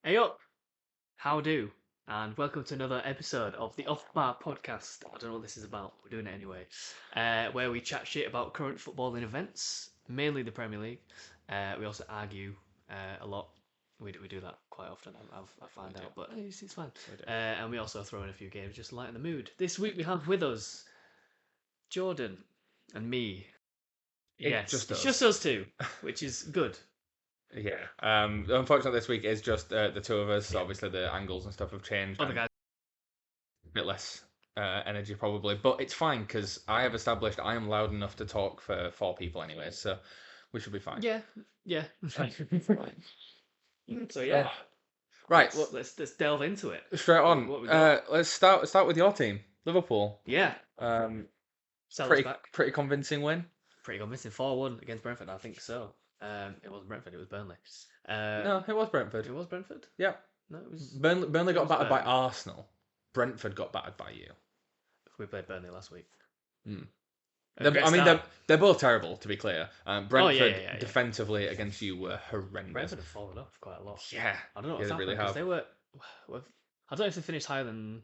Hey up, how do? And welcome to another episode of the Off Bar podcast. I don't know what this is about, we're doing it anyway. Where we chat shit about current footballing events, mainly the Premier League. We also argue a lot. We do that quite often, I find out, but it's fine. And we also throw in a few games just to lighten the mood. This week we have with us Jordan and me. Yes, it's just us two, which is good. Yeah. Unfortunately, this week is just the two of us. So obviously, the angles and stuff have changed. Other guys. A bit less energy, probably. But it's fine because I have established I am loud enough to talk for 4 people, so we should be fine. Yeah. So yeah. Right. Let's delve into it. Straight on. What we got? Let's start with your team, Liverpool. Yeah. Pretty convincing win. Pretty convincing. 4-1 against Brentford, I think so. It wasn't Brentford, it was Burnley. No, it was Brentford. It was Brentford? Yeah. No, it was. Burnley got battered by Arsenal. Brentford got battered by you. We played Burnley last week. They're both terrible, to be clear. Brentford yeah. defensively against you were horrendous. Brentford have fallen off quite a lot. Yeah, I don't know what's they really have. They were. I don't know if they finished higher than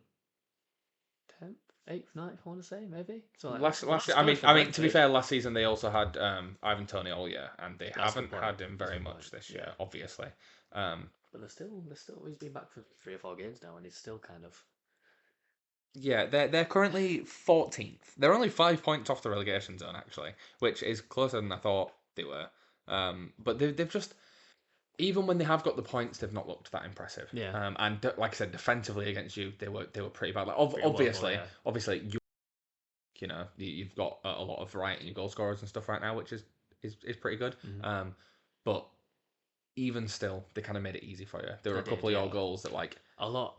10th, 8th, 9th. I want to say maybe. So last to be fair, last season they also had Ivan Toney all year, and they haven't had him very much this year, obviously. But they're still. He's been back for 3 or 4 games now, and he's still kind of. Yeah, they're currently 14th. They're only 5 points off the relegation zone, actually, which is closer than I thought they were. But they've just, even when they have got the points, they've not looked that impressive. Yeah. And like I said, defensively against you, they were pretty bad. Like, obviously, you've got a lot of variety in your goal scorers and stuff right now, which is pretty good. Mm-hmm. But even still, they kind of made it easy for you. There were a couple of your goals that a lot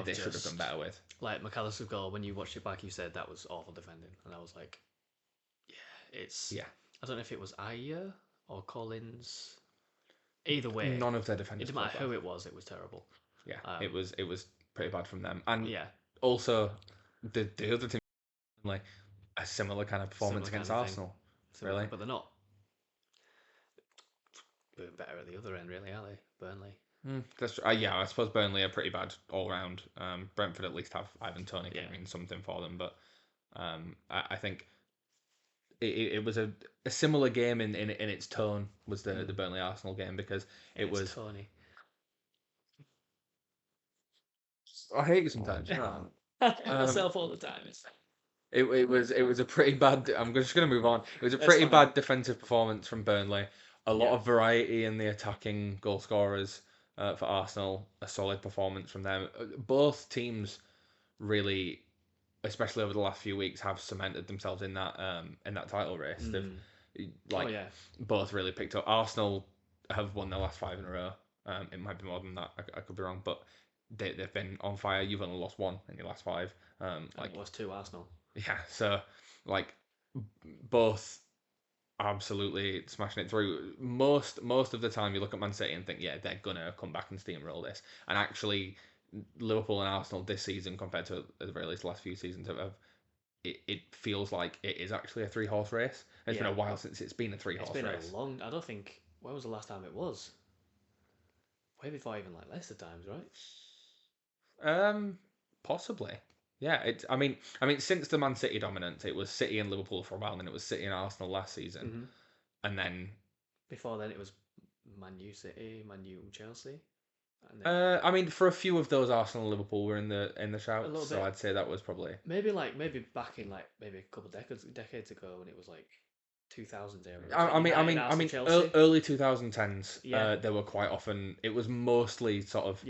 they should have done better with. Like McAllister's goal, when you watched it back, you said that was awful defending, and I was like, yeah. I don't know if it was Aya or Collins. Either way, none of their defenders. It didn't matter who it was terrible. Yeah, it was pretty bad from them, and yeah. Also, the other team like a similar kind of performance against Arsenal, really, but they're not doing better at the other end, really, are they? Burnley. That's I suppose Burnley are pretty bad all round. Brentford at least have Ivan Toney getting something for them, but I think it was a similar game in its tone was the Burnley Arsenal game because it was Tony. I hate you sometimes. Myself all the time. It was a pretty bad. I'm just going to move on. It was a pretty bad defensive performance from Burnley. A lot of variety in the attacking goal scorers for Arsenal. A solid performance from them. Both teams really, especially over the last few weeks, have cemented themselves in that title race. They've both really picked up. Arsenal have won their last 5 in a row. It might be more than that. I could be wrong, but they've been on fire. You've only lost 1 in your last 5. Lost 2 Arsenal. Yeah, so both absolutely smashing it through. Most of the time, you look at Man City and think, yeah, they're gonna come back and steamroll this. And actually, Liverpool and Arsenal this season, compared to at the very least the last few seasons, it feels like it is actually a 3-horse race. It's been a while since it's been a 3-horse race. It's been a long. I don't think. When was the last time it was? Way before even Leicester times, right? Possibly. Yeah, I mean, since the Man City dominance, it was City and Liverpool for a while, and then it was City and Arsenal last season, and then before then it was Man U, City, Man U, Chelsea. I mean, for a few of those, Arsenal and Liverpool were in the shout, so I'd say that was probably maybe back in maybe a couple of decades ago when it was 2000s era. Early 2010s. They were quite often. It was mostly sort of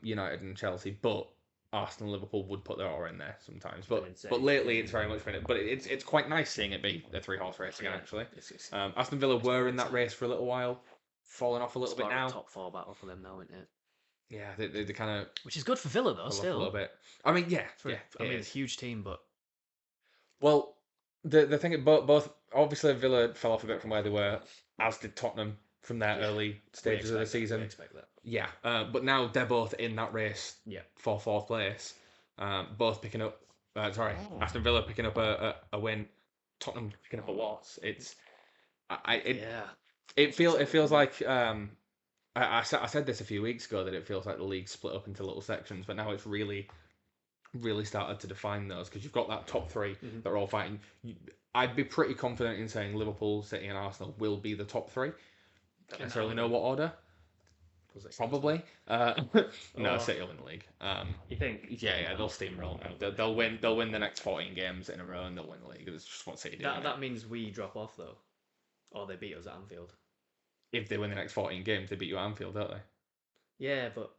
United and Chelsea, but Arsenal and Liverpool would put their oar in there sometimes, but lately it's very much been it. But it's quite nice seeing it be a 3-horse race again. Actually, Aston Villa were in that race for a little while, falling off a little bit now. Top 4 battle for them now, isn't it? Yeah, they kind of, which is good for Villa though. Still a little bit. I mean, it's a huge team, but well, the thing both obviously Villa fell off a bit from where they were, as did Tottenham from their early stages of the season. We expect that. Yeah, but now they're both in that race for 4th place. Both picking up. Aston Villa picking up a win. Tottenham picking up a loss. It feels like I said this a few weeks ago that it feels like the league's split up into little sections, but now it's really started to define those because you've got that top 3 that are all fighting. I'd be pretty confident in saying Liverpool, City, and Arsenal will be the top 3. Don't necessarily know what order. Probably. No, City will win the league. You think? Yeah, they'll steamroll now. They'll win. They'll win the next 14 games in a row, and they'll win the league. It's just what City do. That means we drop off though, or they beat us at Anfield. If they win the next 14 games, they beat you at Anfield, don't they? Yeah, but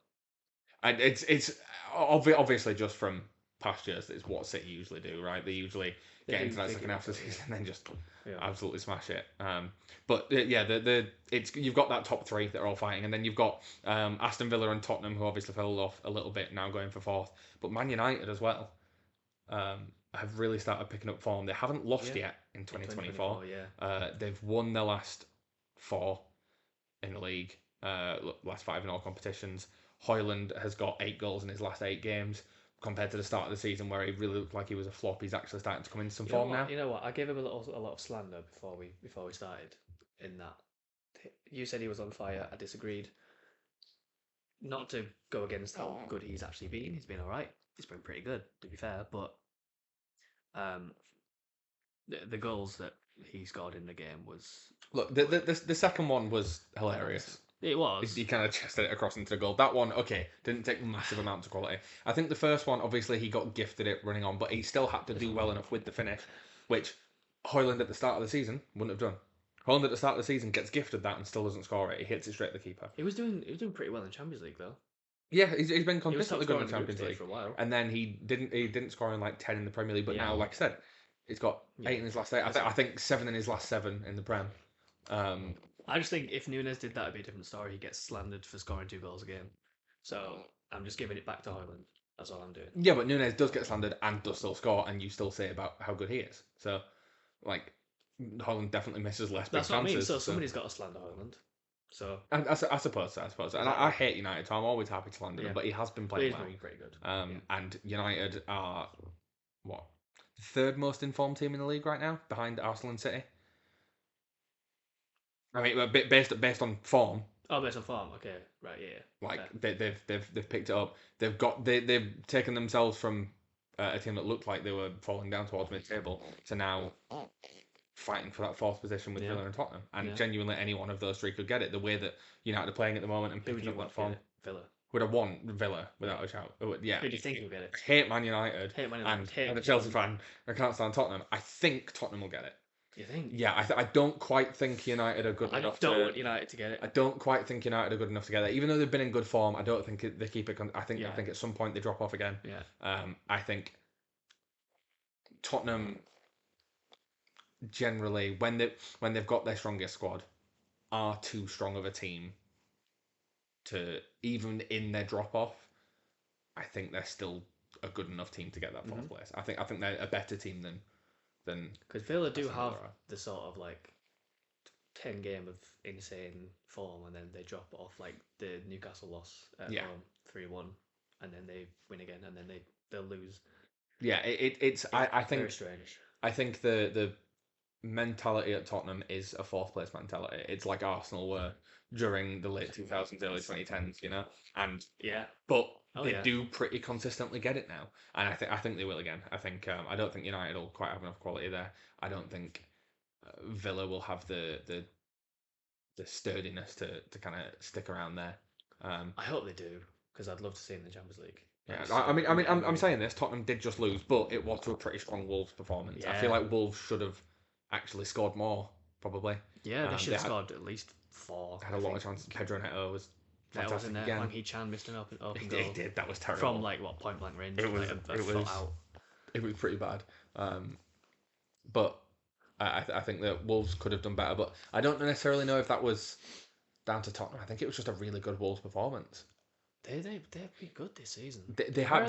And it's obviously just from past years. It's what City usually do, right? They usually get into that second half of the season and then just absolutely smash it. But yeah, you've got that top 3 that are all fighting, and then you've got Aston Villa and Tottenham, who obviously fell off a little bit, now going for 4th. But Man United as well have really started picking up form. They haven't lost yet in 2024. They've won their last 4 in the league, last 5 in all competitions. Højlund has got 8 goals in his last 8 games, compared to the start of the season where he really looked like he was a flop. He's actually starting to come into some form now. You know what? I gave him a lot of slander before we started. In that, you said he was on fire. I disagreed. Not to go against how good he's actually been. He's been all right. He's been pretty good, to be fair. But the goals that he scored in the game was the second one was hilarious. It was. He kind of chested it across into the goal. That one, okay, didn't take massive amounts of quality. I think the first one, obviously, he got gifted it running on, but he still had to do well enough with the finish, which Højlund at the start of the season wouldn't have done. Højlund at the start of the season gets gifted that and still doesn't score it. He hits it straight at the keeper. He was doing pretty well in Champions League though. Yeah, he's been consistently good in the Champions League for a while. And then he didn't score in like 10 in the Premier League, but now, like I said, he's got 8 in his last 8. I think 7 in his last 7 in the Prem. I just think if Nunes did that, it'd be a different story. He gets slandered for scoring 2 goals a game. So I'm just giving it back to Højlund. That's all I'm doing. Yeah, but Nunes does get slandered and does still score, and you still say about how good he is. So, like, Højlund definitely misses less big chances. That's what I mean. So somebody's got to slander Højlund. So I suppose. And I hate United, so I'm always happy to slander him, but he has been playing well. He's pretty good. And United are, what, the 3rd most informed team in the league right now, behind Arsenal and City. I mean, based on form. Oh, based on form. Okay, right, yeah. Like they've picked it up. They've taken themselves from a team that looked like they were falling down towards mid-table to now fighting for that 4th position with Villa and Tottenham. And genuinely, any one of those 3 could get it. The way that United are playing at the moment and picking up that form. Villa. Would have won Villa without a shout. Yeah. Who do you think will get it? I hate Man United. And I'm a Chelsea fan. I can't stand Tottenham. I think Tottenham will get it. You think? Yeah, I don't quite think United are good enough. I don't want United to get it. I don't quite think United are good enough to get it. Even though they've been in good form, I don't think they keep it. I think at some point they drop off again. Yeah. I think Tottenham generally, when they've got their strongest squad, are too strong of a team to, even in their drop off, I think they're still a good enough team to get that 4th place. I think they're a better team than because Villa do have the sort of like 10 game of insane form, and then they drop off, like the Newcastle loss at home 3-1, and then they win again, and then they'll lose. Yeah, it's I think very strange. I think the mentality at Tottenham is a 4th place mentality. It's like Arsenal were during the late 2000s, early 2010s, you know, and but they do pretty consistently get it now, and I think they will again. I think I don't think United will quite have enough quality there. I don't think Villa will have the sturdiness to kind of stick around there. I hope they do, because I'd love to see them in the Champions League. Yeah, I'm saying this. Tottenham did just lose, but it was to a pretty strong Wolves performance. Yeah. I feel like Wolves should have actually scored more, probably. Yeah, they should have scored at least 4. Had a lot of chances. Pedro Neto was fantastic again. Wang Hee-chan missed an open goal. He did. That was terrible. From like what, point blank range? It was pretty bad. But I think that Wolves could have done better. But I don't necessarily know if that was down to Tottenham. I think it was just a really good Wolves performance. They've been good this season. They are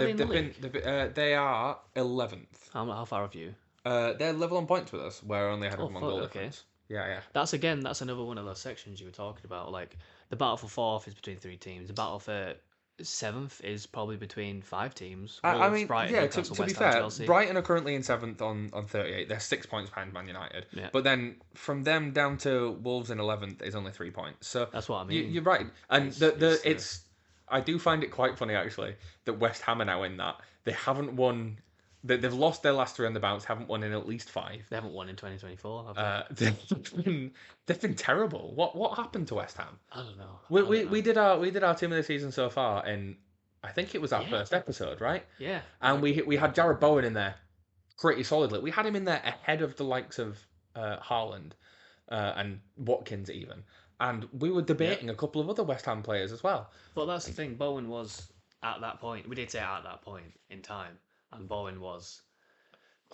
11th. How far have you? They're level on points with us. We're only ahead of them on goal difference. Yeah. That's another one of those sections you were talking about. Like the battle for 4th is between 3 teams. The battle for 7th is probably between 5 teams: I Wolves, mean, Brighton, yeah. Newcastle, To be West Ham, fair, Chelsea. Brighton are currently in 7th on 38. They're 6 points behind Man United. Yeah. But then from them down to Wolves in 11th is only 3 points. So That's what I mean. you're right. And It's, I do find it quite funny actually that West Ham are now in that. They haven't won. They've lost their last 3 on the bounce. Haven't won in at least 5. They haven't won in 2024, have they? They've been terrible. What happened to West Ham? I don't know. We did our team of the season so far, and I think it was our first episode, right? Yeah. And we had Jared Bowen in there pretty solidly. We had him in there ahead of the likes of Haaland and Watkins even, and we were debating a couple of other West Ham players as well. But that's the thing. Bowen was at that point. We did say at that point in time, and Bowen was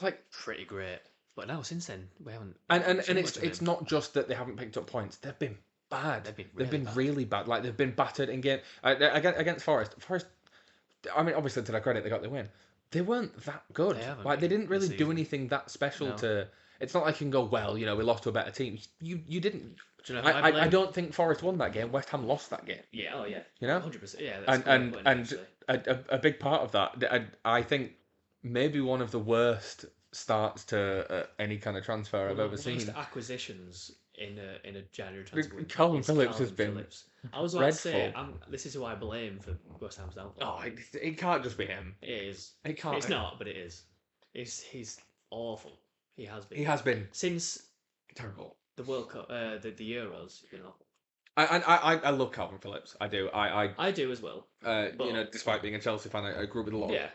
Like, pretty great. But now since then, we haven't. and seen much of it's him. not just that they haven't picked up points; they've been bad. They've been Really bad. Like they've been battered in game against Forest. Forest. I mean, obviously to their credit, they got the win. They weren't that good. They haven't Like they been didn't really this do season. anything that special No. to. It's not like you can go, well, we lost to a better team. You didn't. Do you know who I I blame? don't think Forest won that game. West Ham lost that game. Yeah. Oh yeah. 100%. Yeah. That's A big part of that, I think, maybe one of the worst starts to any kind of transfer I've ever seen. Acquisitions in a January transfer. Calvin is Phillips has Calvin been Phillips. I was about to say, dreadful. this is who I blame for West Ham's downfall. Oh, it can't just be him. It is. It can't. It's not, but it is. He's awful. He has been. He has been Since terrible. the World Cup, the Euros. I love Calvin Phillips. I do. I do as well. Despite being a Chelsea fan, I grew up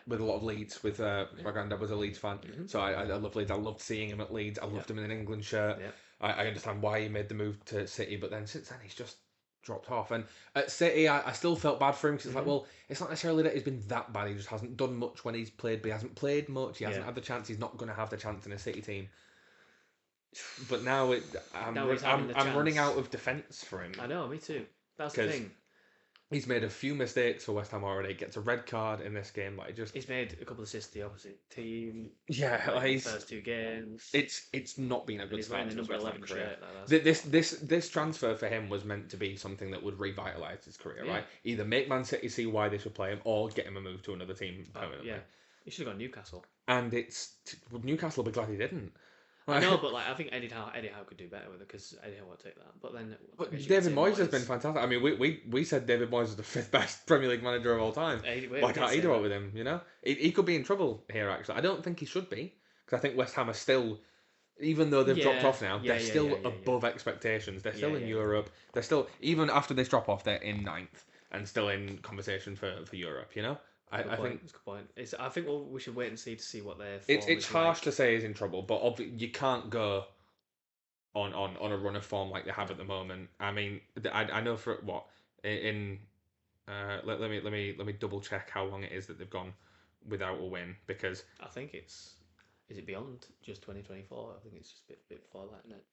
with a lot of Leeds. With my granddad was a Leeds fan, so I love Leeds. I loved seeing him at Leeds. I loved him in an England shirt. Yeah. I understand why he made the move to City, but then since then he's just dropped off. And at City, I still felt bad for him because it's like, well, it's not necessarily that he's been that bad. He just hasn't done much when he's played, but he hasn't played much. He hasn't had the chance. He's not going to have the chance in a City team. But now I'm running out of defence for him. I know, me too. That's the thing. He's made a few mistakes for West Ham already. Gets a red card in this game. He's made a couple of assists to the opposite team. Yeah, the first 2 games. It's not been a good He's start wearing to the his number West 11 Ham shirt. career. This transfer for him was meant to be something that would revitalise his career, right? Either make Man City see why they should play him, or get him a move to another team permanently. Yeah, he should have gone Newcastle. And Newcastle will be glad he didn't. I know, but I think Eddie Howe could do better with it because Eddie Howe won't take that. But then, David Moyes has been fantastic. I mean, we said David Moyes was the 5th best Premier League manager of all time. Why can't he do it with him? He could be in trouble here. Actually, I don't think he should be because I think West Ham are still, even though they've dropped off now, they're still above expectations. They're still in Europe. They're still, even after they drop off, they're in 9th and still in conversation for Europe. I think it's a good point. I think we should wait and see to see what their. It's harsh to say he's in trouble, but you can't go on a run of form like they have at the moment. I mean, I know for what in let me double check how long it is that they've gone without a win because I think is it beyond just 2024? I think it's just a bit before that, isn't it?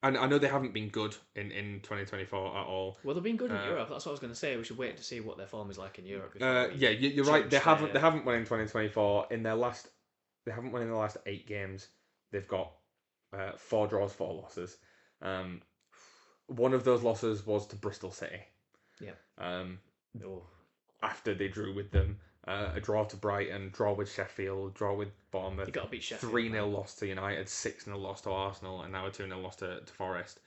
And I know they haven't been good in 2024 at all. Well, they've been good in Europe. That's what I was going to say. We should wait to see what their form is like in Europe. You're right. They haven't won in 2024. They haven't won in the last 8 games. They've got 4 draws, 4 losses. One of those losses was to Bristol City. Yeah. After they drew with them. A draw to Brighton, draw with Sheffield, draw with Bournemouth. You got to beat Sheffield. 3-0 loss to United, 6-0 loss to Arsenal, and now a 2-0 loss to Forest.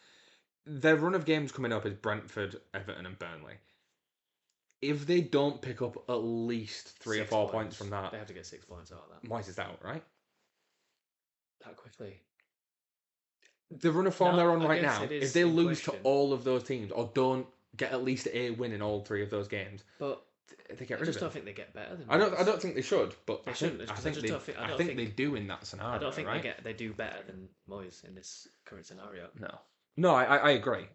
Their run of games coming up is Brentford, Everton, and Burnley. If they don't pick up at least 3 or 4 points from that, they have to get 6 points out of that. Moyes is out, right? That quickly. The run of form they're on right now, if they lose to question. all of those teams or don't get at least a win in all 3 of those games, but they get rid of it. I just don't think they get better than I don't think they should, but they I shouldn't. think they do in that scenario. I don't think right? they do better than Moyes in this current scenario. No, I agree.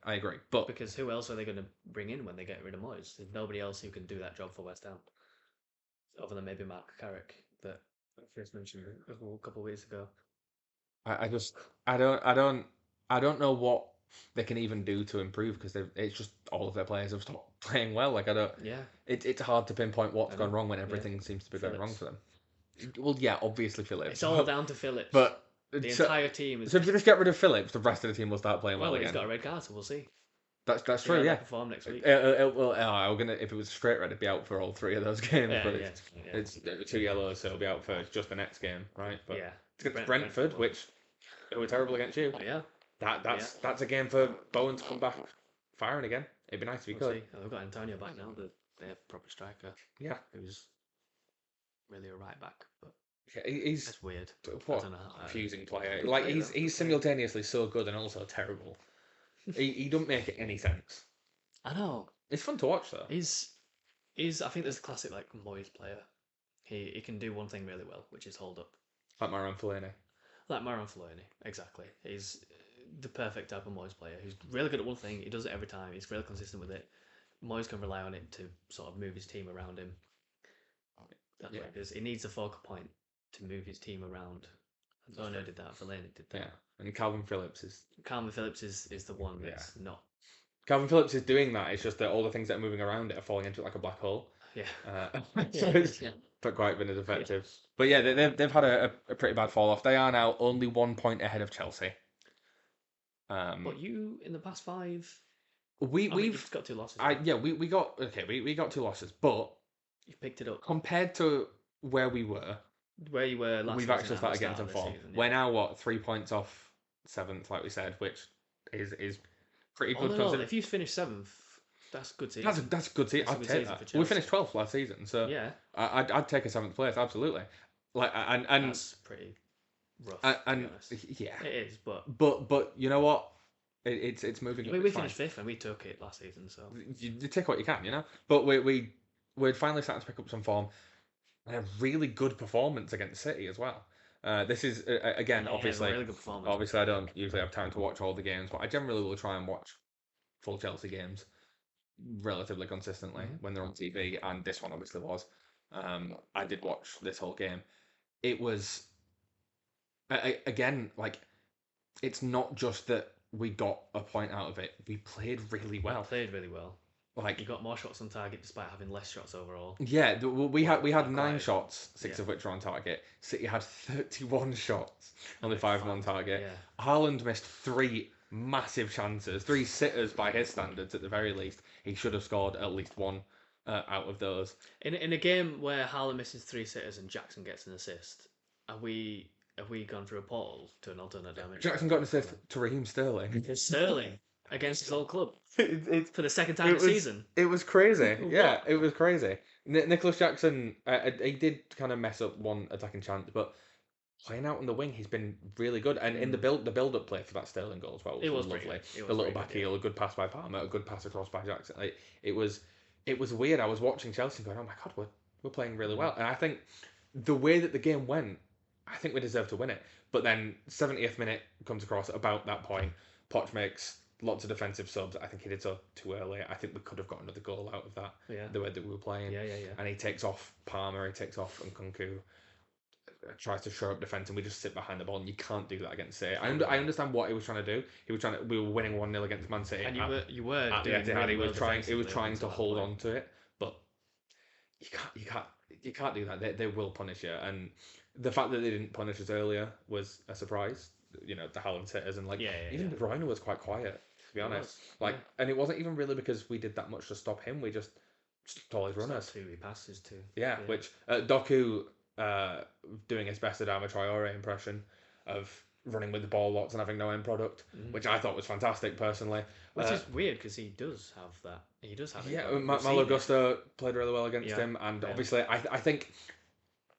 But because who else are they going to bring in when they get rid of Moyes? There's nobody else who can do that job for West Ham, other than maybe Mark Carrick that I first mentioned a couple of weeks ago. I don't know what they can even do to improve because it's just all of their players have stopped playing well. Like it's hard to pinpoint what's gone wrong when everything seems to be going wrong for them. Well, yeah, obviously Phillips. It's all down to Phillips. But the entire team is. So if you just get rid of Phillips, the rest of the team will start playing well again. He's got a red card, so we'll see. That's See how true. they Yeah. perform next week. Well, I'm gonna if it was straight red, it'd be out for all three of those games. Yeah, But yeah, it's 2 yellows, so it'll be out for just the next game, right? But yeah. it's against Brentford, Brentford, which who were terrible against you. yeah, That's a game for Bowen to come back firing again. It'd be nice if he we'll could. see. They've got Antonio back now. They have a proper striker. Yeah. Who's really a right back, but Yeah, he's that's weird. what I don't know. confusing player. Good Like player, he's though. he's simultaneously so good and also terrible. He don't make any sense. I know. It's fun to watch though. He's I think there's a classic like Moyes player. He can do one thing really well, which is hold up. Like Marouane Fellaini. Like Marouane Fellaini, exactly. He's the perfect type of Moyes player. He's really good at one thing. He does it every time. He's really consistent with it. Moyes can rely on it to sort of move his team around him. That's what he does. He needs a focal point to move his team around. Antonio did that. Fellaini did that. Yeah, and Calvin Phillips is. Calvin Phillips is the one that's not. Calvin Phillips is doing that. It's just that all the things that are moving around it are falling into it like a black hole. Yeah. So it's not quite been as effective. Yeah. But yeah, they've had a pretty bad fall off. They are now only 1 point ahead of Chelsea. But you in the past 5. We've got 2 losses. We got 2 losses, but you've picked it up compared to where you were last we've season. actually started getting some form. Season, We're now 3 points off 7th, like we said, which is pretty good. If you finish 7th, that's good season. That's a good season. I'd take that. We finished 12th last season, so yeah, I'd take a 7th place absolutely. Like and that's pretty rough. And to be honest. yeah, it is. But you know what? It's moving. I mean, we finished 5th and we took it last season, so you take what you can, you know. But we're finally starting to pick up some form. And a really good performance against City as well. This is again, obviously, really good performance. Obviously, I don't usually have time to watch all the games, but I generally will try and watch full Chelsea games relatively consistently when they're on TV, and this one obviously was. I did watch this whole game. It was again like it's not just that we got a point out of it. We played really well. Like you got more shots on target despite having less shots overall. Yeah, we had 9 shots, 6 of which were on target. City had 31 shots, only 5 on target. Yeah. Haaland missed 3 massive chances, 3 sitters by his standards at the very least. He should have scored at least 1 out of those. In a game where Haaland misses 3 sitters and Jackson gets an assist, have we gone through a portal to an alternate dimension? Jackson got an assist to Raheem Sterling. Sterling. Against his old club. It's for the second time this season. It was crazy. Yeah, it was crazy. Nicholas Jackson, he did kind of mess up one attacking chance, but playing out on the wing, he's been really good. And in the build-up play for that Sterling goal as well was lovely. The little back heel, a good pass by Palmer, a good pass across by Jackson. Like, it was weird. I was watching Chelsea going, oh my God, we're playing really well. And I think the way that the game went, I think we deserved to win it. But then 70th minute comes across about that point. Poch makes lots of defensive subs. I think he did so too early. I think we could have got another goal out of that. Yeah. The way that we were playing. Yeah. And he takes off Palmer. He takes off Nkunku. Tries to show up defence, and we just sit behind the ball. And you can't do that against City. I understand what he was trying to do. We were winning 1-0 against Man City. And you were at doing really he was well trying to hold on to it, but you can't do that. They will punish you. And the fact that they didn't punish us earlier was a surprise. You know, the Haaland sitters and even De Bruyne was quite quiet, to be honest. And it wasn't even really because we did that much to stop him. We just stopped all his runners. Who he passes to. Yeah, which Doku doing his best Adama Traore impression of running with the ball lots and having no end product, which I thought was fantastic personally. Which is weird because he does have that. He does have it. Yeah, Malo Gusto played really well against him, and obviously I think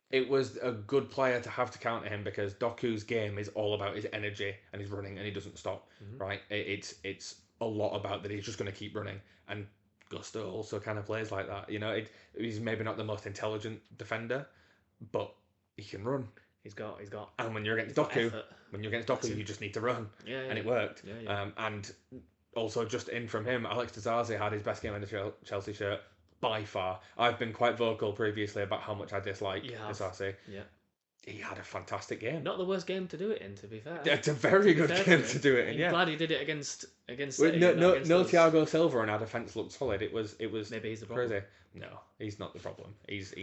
it was a good player to have to counter him because Doku's game is all about his energy and his running, and he doesn't stop. Right? It's a lot about that. He's just going to keep running, and Gusto also kind of plays like that. You know, he's maybe not the most intelligent defender, but he can run. He's got. And when you're against Doku, you just need to run. Yeah. And it worked. Yeah. And also just in from him, Alex Disasi had his best game in the Chelsea shirt by far. I've been quite vocal previously about how much I dislike Disasi. Yeah. He had a fantastic game. Not the worst game to do it in, to be fair. Yeah, it's a very good game to do it in. I'm glad he did it against City. No Thiago Silva, and our defence looked solid. It was maybe he's the problem. Crazy. No, he's not the problem. He's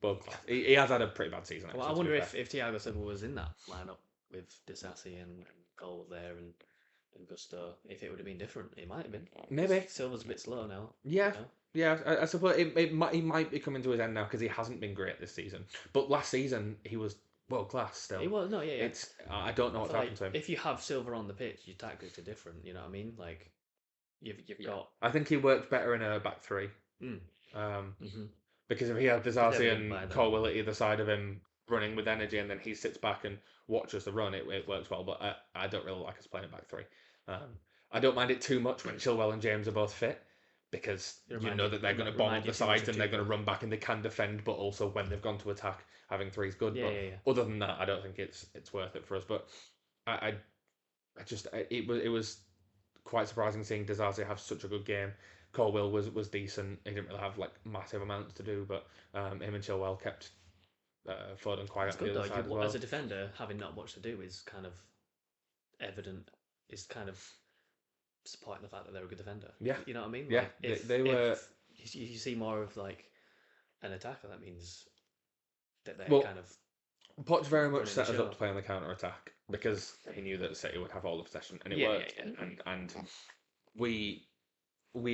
well, he has had a pretty bad season. Actually, well, I wonder if Thiago Silva was in that lineup with Disasi and Cole there and Gusto. If it would have been different, it might have been. Maybe. Silva's a bit slow now. Yeah. You know? Yeah, I suppose he might be coming to his end now because he hasn't been great this season. But last season he was world class still. It was no, yeah, yeah. It's I don't know I what's feel happened to him. if you have Silva on the pitch, your tactics are different. You know what I mean? Like you've got. I think he worked better in a back three. Mm, hmm Because if he had never Disasi been by and then. Colwill at either side of him running with energy, and then he sits back and watches the run, it works well. But I don't really like us playing a back three. I don't mind it too much when Chilwell and James are both fit, because you know that they're going to bomb up the sides and they're going to run back and they can defend, but also when they've gone to attack, having three is good. Yeah, but yeah, yeah. other than that, I don't think it's worth it for us. But it was quite surprising seeing Disasi have such a good game. Colwill was decent. He didn't really have like massive amounts to do, but him and Chilwell kept Foden quiet It's on the good other though. side as well. As a defender, having not much to do is kind of evident. Is kind of supporting the fact that they're a good defender. Yeah. You know what I mean? Yeah, Like, they were. If you see more of like an attacker, that means that they're Well, kind of. Poch very much running set the us show. up to play on the counter attack because he knew that City would have all the possession, and it Yeah, worked. yeah, yeah. And we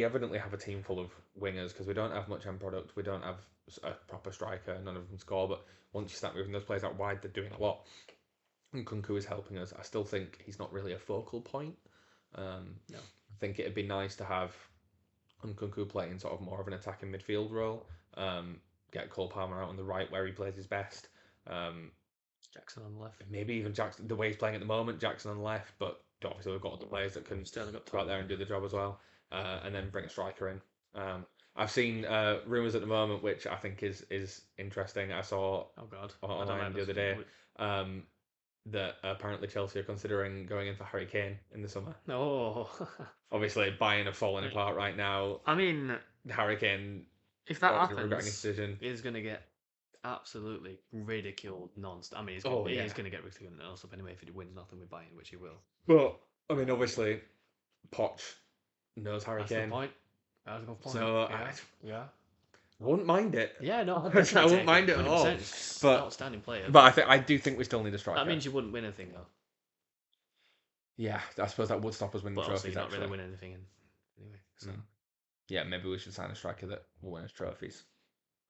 evidently have a team full of wingers because we don't have much end product. We don't have a proper striker. None of them score. But once you start moving those players out wide, they're doing a lot. And Kunku is helping us. I still think he's not really a focal point. No. I think it'd be nice to have Kunku playing sort of more of an attacking midfield role. Get Cole Palmer out on the right where he plays his best. Jackson on the left. Maybe even Jackson, the way he's playing at the moment, Jackson on the left, but obviously we've got other players that can Sterling up go out there and do the job as well, and then bring a striker in. I've seen rumours at the moment, which I think is interesting. I saw Oh God. online the other day that apparently Chelsea are considering going in for Harry Kane in the summer. Oh. Obviously, Bayern are falling apart right now. I mean, Harry Kane, if that regretting his happens, decision. he's going to get absolutely ridiculed non-stop. I mean, he's Oh, going yeah. to get ridiculed non-stop anyway if he wins nothing with Bayern, which he will. But I mean, obviously, Poch knows Harry That's the Kane, point. That's a good point. so yeah. I wouldn't mind it. Yeah, no, I wouldn't mind it at all. 100%. But- Outstanding player. But I do think we still need a striker. that means you wouldn't win anything though. Yeah, I suppose that would stop us winning But also, trophies. you're not Actually, really winning anything anyway. So No. Yeah, maybe we should sign a striker that will win us trophies.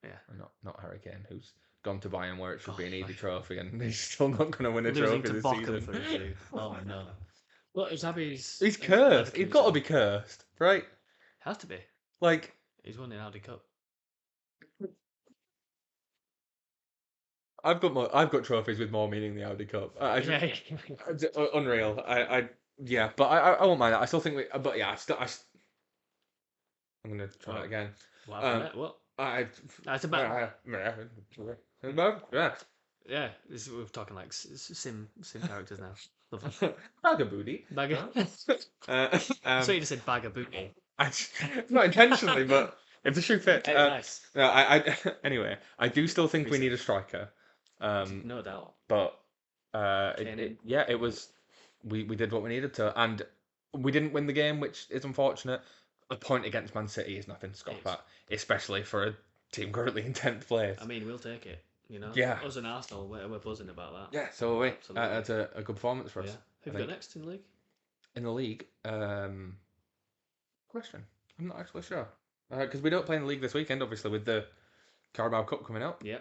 Yeah. And not Harry Kane, who's gone to Bayern where it should be an easy right. trophy, and he's still not going to win a losing trophy to this Bochum season. for his dude. Oh no. Well, Zabi's. He's cursed. He's got to be cursed, right? Has to be. Like, He's won the Audi Cup. I've got trophies with more meaning than the Audi Cup. Unreal. Yeah, but I won't mind that. I still think but yeah, I'm gonna try it again. What happened there? What? That's about. Yeah. Yeah, we're talking like sim characters now. Lovely. Bag of booty. Bag of. So you just said bag of booty. Not intentionally, but if the shoe fit. Nice. No, anyway, I do still think we need a striker. No doubt. But it was we did what we needed to, and we didn't win the game, which is unfortunate. A point against Man City is nothing to scoff at, especially for a team currently in 10th place. I mean, we'll take it. You know. Yeah. Us and Arsenal, we're buzzing about that. Yeah, so we. Absolutely. That's a good performance for us. Yeah. Who've we got next in the league? In the league, question. I'm not actually sure because we don't play in the league this weekend, obviously, with the Carabao Cup coming up. Yeah.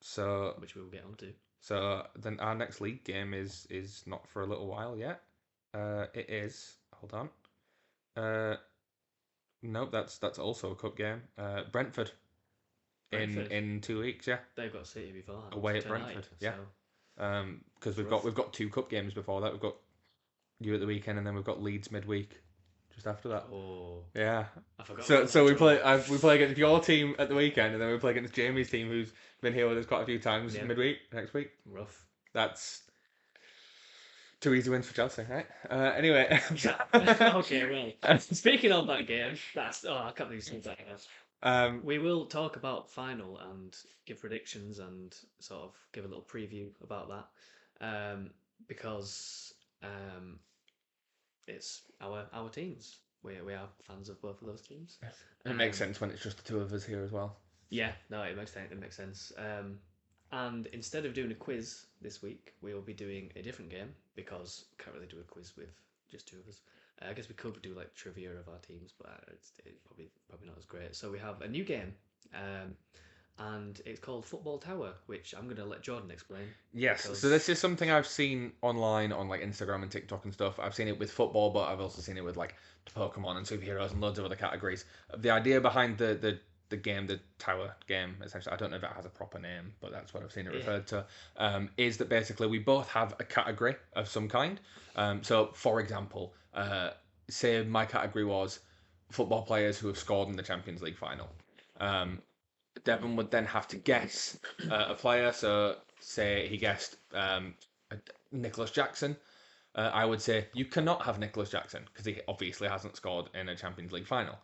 So which we will get onto. So then our next league game is not for a little while yet. It is. Hold on. Nope, that's also a cup game. Brentford. In 2 weeks, yeah. They've got City before that. Away at tonight, Brentford, yeah. So. Because we've got 2 cup games before that. We've got you at the weekend, and then we've got Leeds midweek just after that. Oh. Yeah. I forgot. So we play against your team at the weekend, and then we play against Jamie's team, who's been here with us quite a few times midweek next week. Rough. That's 2 easy wins for Chelsea, right? Anyway. Okay, well. Speaking of that game, I can't believe you said that. We will talk about final and give predictions and sort of give a little preview about that, because it's our teams. We are fans of both of those teams. It makes sense when it's just the 2 of us here as well. Yeah, no, it makes sense. And instead of doing a quiz this week, we will be doing a different game because we can't really do a quiz with just two of us. I guess we could do like trivia of our teams, but it's probably not as great. So we have a new game, and it's called Football Tower, which I'm gonna let Jordan explain. Yes, so Because this is something I've seen online on like Instagram and TikTok and stuff. I've seen it with football, but I've also seen it with like Pokemon and superheroes and loads of other categories. The idea behind the game, the tower game, essentially, I don't know if it has a proper name, but that's what I've seen it Yeah. referred to, is that basically we both have a category of some kind. So, for example, say my category was football players who have scored in the Champions League final. Um, Devon would then have to guess a player. So, say he guessed Nicholas Jackson. I would say you cannot have Nicholas Jackson because he obviously hasn't scored in a Champions League final.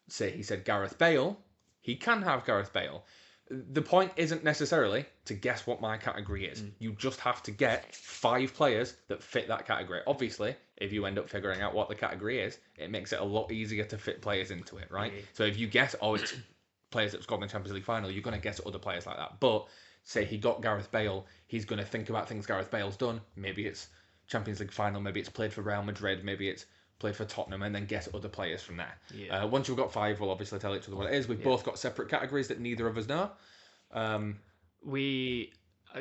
Say he said Gareth Bale, he can have Gareth Bale. The point isn't necessarily to guess what my category is. You just have to get 5 players that fit that category. Obviously, if you end up figuring out what the category is, it makes it a lot easier to fit players into it, right? Yeah. So if you guess, oh, it's players that scored in the Champions League final, you're going to guess other players like that. But say he got Gareth Bale, he's going to think about things Gareth Bale's done. Maybe it's Champions League final, maybe it's played for Real Madrid, maybe it's played for Tottenham, and then guess other players from there. Yeah. Once you've got 5, we'll obviously tell each other what it is. We've both got separate categories that neither of us know. I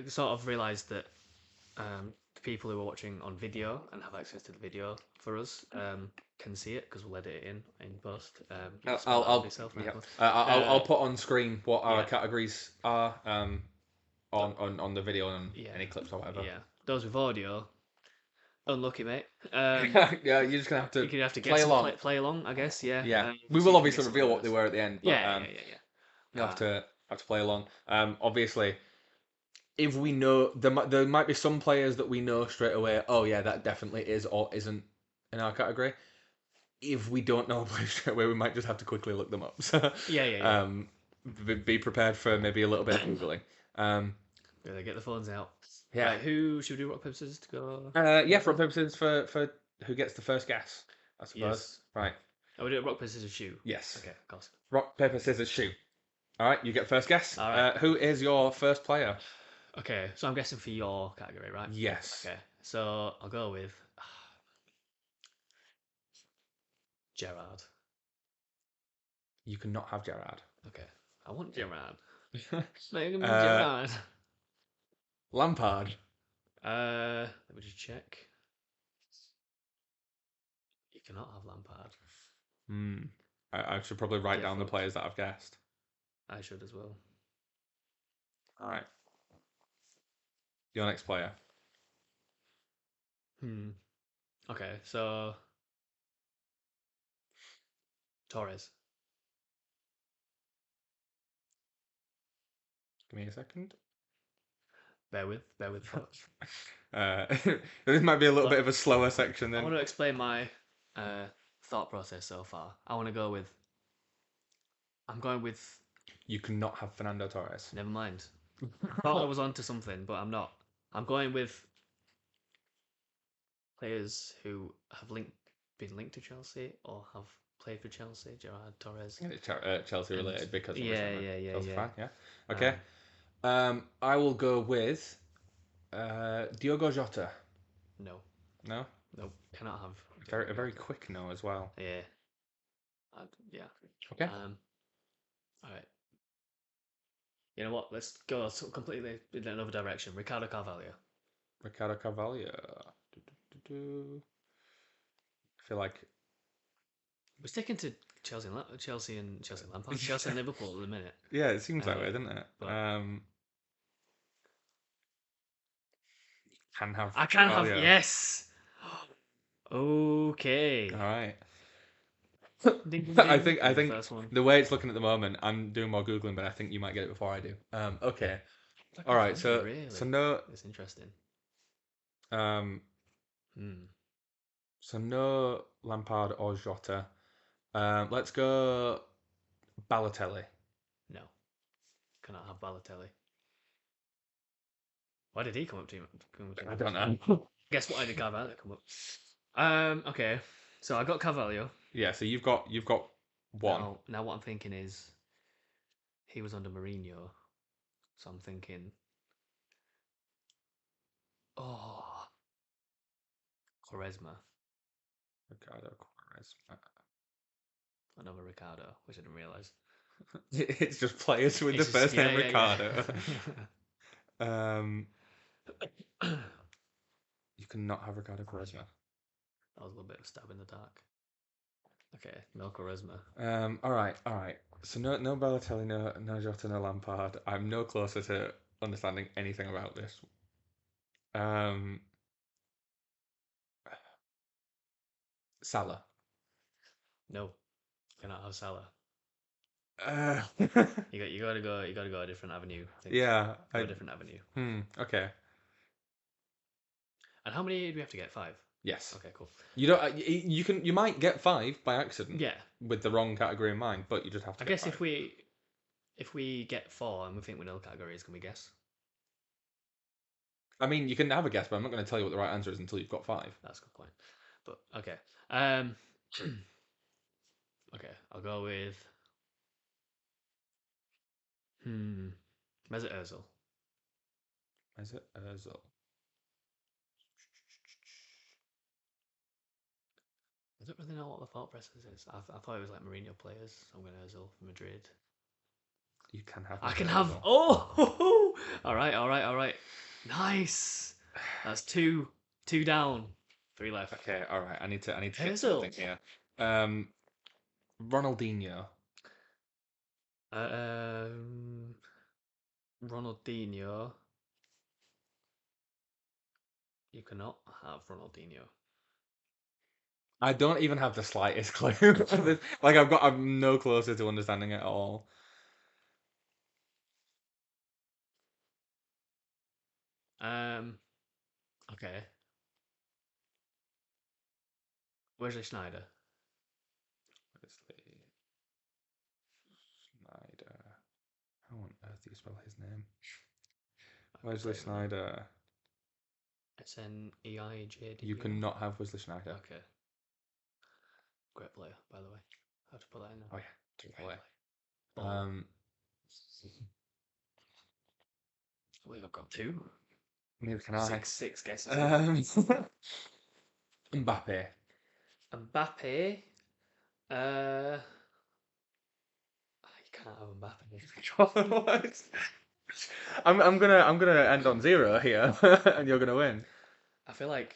sort of realised that the people who are watching on video and have access to the video for us can see it because we'll edit it in post. I'll put on screen what our yeah. categories are on the video and Yeah. any clips or whatever. Yeah, those with audio, unlucky mate. Yeah, you're just gonna have to You're gonna have to play along. Play along, I guess. Yeah. Yeah, we so will you can obviously guess some reveal what words. they were at the end, but Yeah. you'll have to play along. Obviously, if we know there might be some players that we know straight away. Oh yeah, that definitely is or isn't in our category. If we don't know a player straight away, we might just have to quickly look them up. So Yeah. be prepared for maybe a little bit of googling. Gotta get the phones out. Yeah. Right, who should we do rock paper scissors to go? Yeah, for purposes for who gets the first guess, I suppose. Yes. Right. Oh, we do rock paper scissors shoe. Yes. Okay, of course. Rock paper scissors shoe. All right, you get first guess. All right. Who is your first player? Okay, so I'm guessing for your category, right? Yes. Okay, so I'll go with Gerard. You cannot have Gerard. Okay, I want Gerard. No, you're gonna be Gerard. Lampard. Let me just check. You cannot have Lampard. I should probably write down the Fucked. players that I've guessed. I should as well. All right. Your next player. Okay, so Torres. Give me a second. Bear with folks. This might be a little bit of a slower section I then. want to explain my thought process so far. I want to go with. I'm going with. You cannot have Fernando Torres. Never mind. I thought I was onto something, but I'm not. I'm going with players who have been linked to Chelsea or have played for Chelsea. Gerard, Torres. Chelsea related because of Yeah. fine, yeah. Okay. I will go with Diogo Jota. No. No? Nope. Cannot have. A very quick no as well. Yeah. Yeah. Okay. All right. You know what? Let's go completely in another direction. Ricardo Carvalho. Ricardo Carvalho. I feel like We're sticking to Chelsea and Lampard, Chelsea and Liverpool at the minute. yeah, it seems that way, doesn't it? But can have. I can have yes. Okay. All right. Ding, ding, I ding. think First one. the way it's looking at the moment, I'm doing more googling, but I think you might get it before I do. Okay. All right. So really? so no. It's interesting. So no Lampard or Jota. Let's go Balotelli. No. Cannot have Balotelli. Why did he come up to you? I don't know. Guess why did Carvalho come up? Okay. So I got Carvalho. Yeah. So you've got one. Now what I'm thinking is, he was under Mourinho, so I'm thinking, Quaresma. Ricardo Quaresma. Another Ricardo, which I didn't realise. It's just players with the It's just, first name yeah. Ricardo. You cannot have Ricardo Quaresma. That was a little bit of a stab in the dark. Okay, no charisma. All right. So no Balotelli, no Jota, no Lampard. I'm no closer to understanding anything about this. Salah. No, cannot have Salah. Uh, You gotta go a different avenue. I think. yeah. Go a different avenue. Okay. And how many do we have to get? 5. Yes. Okay, cool. You don't. You might get 5 by accident. Yeah. With the wrong category in mind, but you just have to. I get guess 5. if we get 4 and we think we know the categories, can we guess? I mean, you can have a guess, but I'm not going to tell you what the right answer is until you've got 5. That's a good point. But okay. Okay, I'll go with Mesut Ozil. Mesut Ozil. I don't really know what the thought process is. I thought it was like Mourinho players. So I'm going to Ozil for Madrid. You can have. I Mesut can have. Ozil. Oh, all right. Nice. That's 2 down, 3 left. Okay, all right. I need to get Ozil. something here. Ronaldinho. Ronaldinho. You cannot have Ronaldinho. I don't even have the slightest clue. Like I'm no closer to understanding it at all. Okay. Wesley Sneijder. Wesley Sneijder. How on earth do you spell his name? Wesley Sneijder. Sneijder. You cannot have Wesley Sneijder. Okay. Great player, by the way. I have to put that in there. Oh yeah. Great player. We've got 2. Neither can I. 6 guesses. Mbappe. Mbappe. You can't have Mbappe. I'm gonna end on 0 here, and you're gonna win. I feel like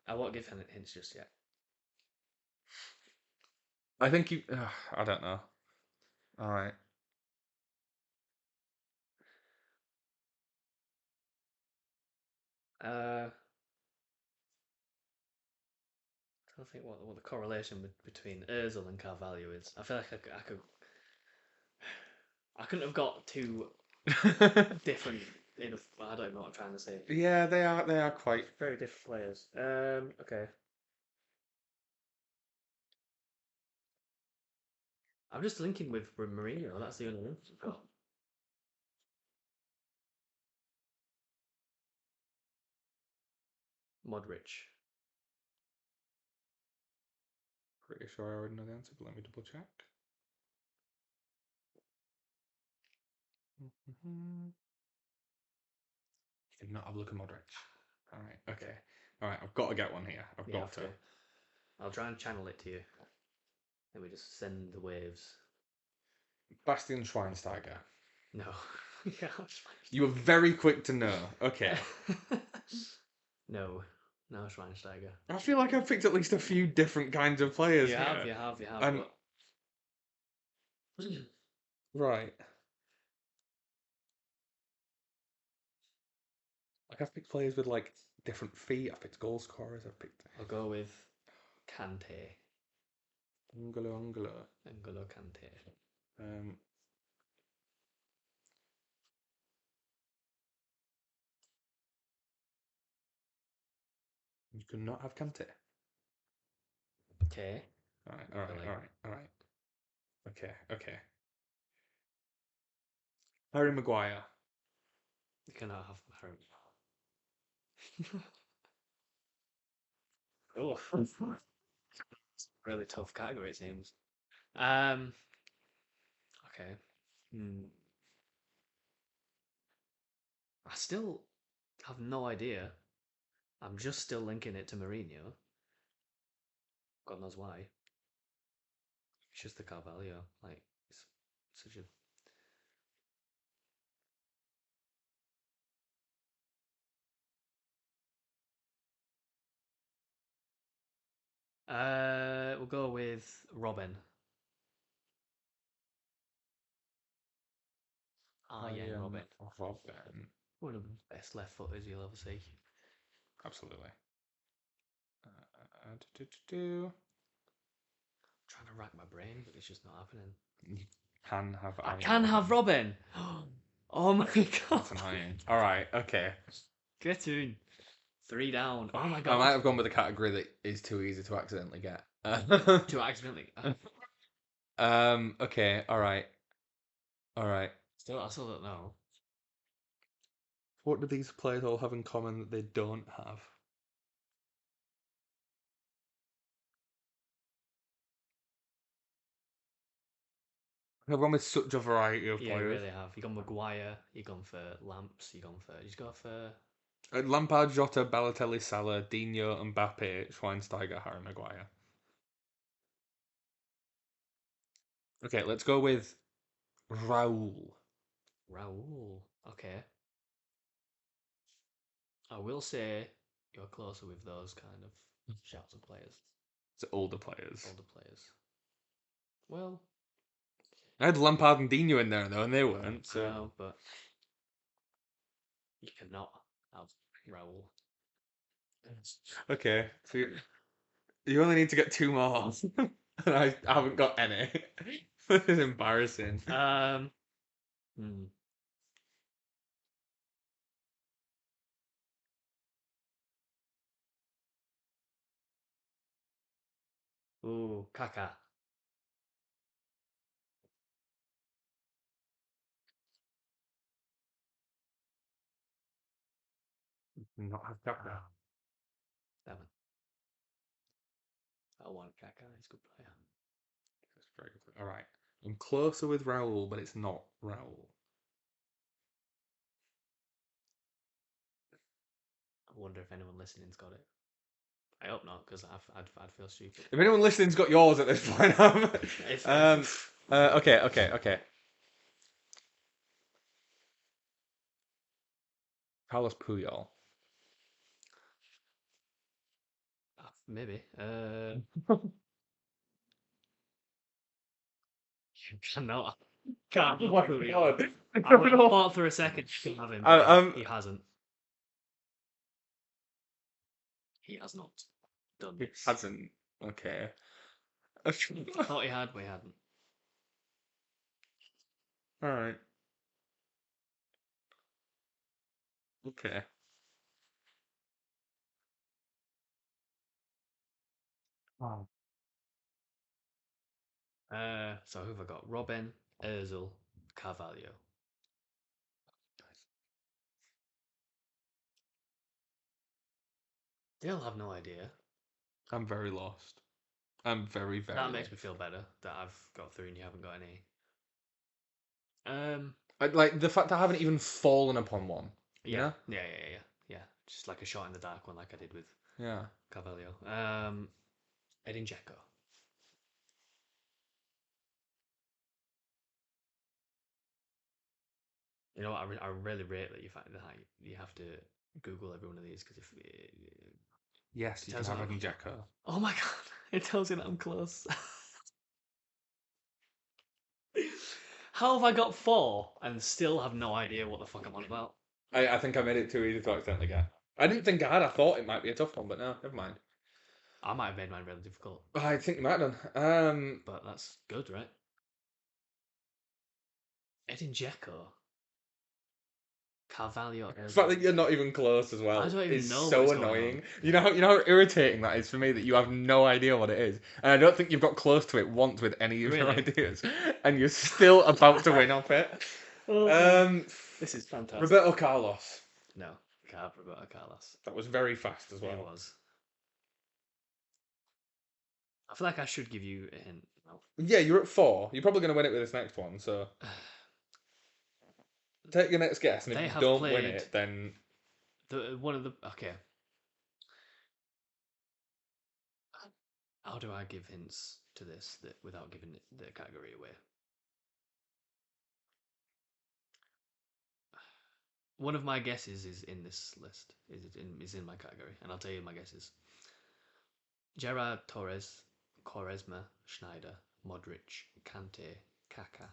I won't give hints just yet. I think you. I don't know. All right. I don't think what the correlation between Özil and Carvalho is. I feel like I couldn't have got 2 different. I don't know what I'm trying to say. Yeah, they are quite Very different players. Okay. I'm just linking with Mourinho. That's the only link I've got. Modric. pretty sure I already know the answer, but let me double check. You cannot have Luka Modric. All right. Okay. All right. I've got to get one here. I've got to. I'll try and channel it to you. Let me just send the waves. Bastian Schweinsteiger. No. Yeah. You were very quick to know. Okay. No. No Schweinsteiger. I feel like I've picked at least a few different kinds of players. You have. And- but... Right. Like I've picked players with like different feet. I've picked goal scorers. I'll go with Kante. N'Golo. N'Golo Kante. You could not have Kante. Okay. All right. Okay. Harry Maguire. You cannot have Harry. Oh, really tough category it seems. Okay. I still have no idea. I'm just still linking it to Mourinho. God knows why. It's just the Carvalho. Like, it's such a. We'll go with Robin. Yeah, Robin. Robin. One of the best left footers you'll ever see. Absolutely. Do. Trying to rack my brain, but it's just not happening. You can have. I can have Robin. Oh my god. That's annoying. All right. Okay. Get in. 3 down. Oh my I god. might have gone with a category that is too easy to accidentally get. To accidentally. Okay. All right. All right. I still don't know. What do these players all have in common that they don't have? They've gone with such a variety of Yeah, you players. really have. You gone Maguire. You gone for Lamps. You gone for. You go for. Lampard, Jota, Balotelli, Salah, Dino, Mbappe, Schweinsteiger, Harry Maguire. Okay, let's go with Raul. Raul. Okay. I will say you're closer with those kind of shouts of players. It's older players. Older players. Well, I had Lampard and Dino in there though, and they weren't. So no, but you cannot have Raul. okay, so you only need to get 2 more, and I haven't got any. This is embarrassing. Hmm. Ooh, Kaka. Not have Kaka. Damn it. I want Kaka. He's a good player. That's very good. All right, I'm closer with Raul, but it's not Raul. I wonder if anyone listening's got it. I hope not, because I'd feel stupid. If anyone listening's got yours at this point, okay. Carlos Puyol. Maybe. No, can't. Oh my god! I would have thought for a second you can have him, but he hasn't. He has not done He this. hasn't. Okay. I thought he had, but he hadn't. All right. Okay. Oh. So who have I got? Robin, Özil, Carvalho. They'll have no idea. I'm very lost. I'm very, very That lost. makes me feel better that I've got 3 and you haven't got any. Like the fact I haven't even fallen upon one. Yeah. Yeah. Just like a shot in the dark one, like I did with Yeah. Carvalho. Edin Dzeko. You know what? I really rate that you find that you have to Google every one of these because if Yes, you can tells have me Edin Dzeko. oh my god, it tells you that I'm close. How have I got 4 and still have no idea what the fuck I'm on about? I think I made it too easy to accidentally get. I didn't think I had. I thought it might be a tough one, but no, never mind. I might have made mine really difficult, I think you might have done. but that's good, right? Edin Dzeko, Carvalho. The fact that you're not even close as well I don't even is know so what's going annoying. on. You know how irritating that is for me that you have no idea what it is, and I don't think you've got close to it once with any of your Really? ideas, and you're still about to win off it. This is fantastic. Roberto Carlos. No, can't have Roberto Carlos. That was very fast as well. It was. I feel like I should give you a hint. No. Yeah, you're at 4. You're probably going to win it with this next one, so take your next guess, and They if you have don't win played- it, then One of the okay. How do I give hints to this without giving the category away? One of my guesses is in this list. Is in my category, and I'll tell you my guesses. Gerard, Torres, Quaresma, Schneider, Modric, Kante, Kaká.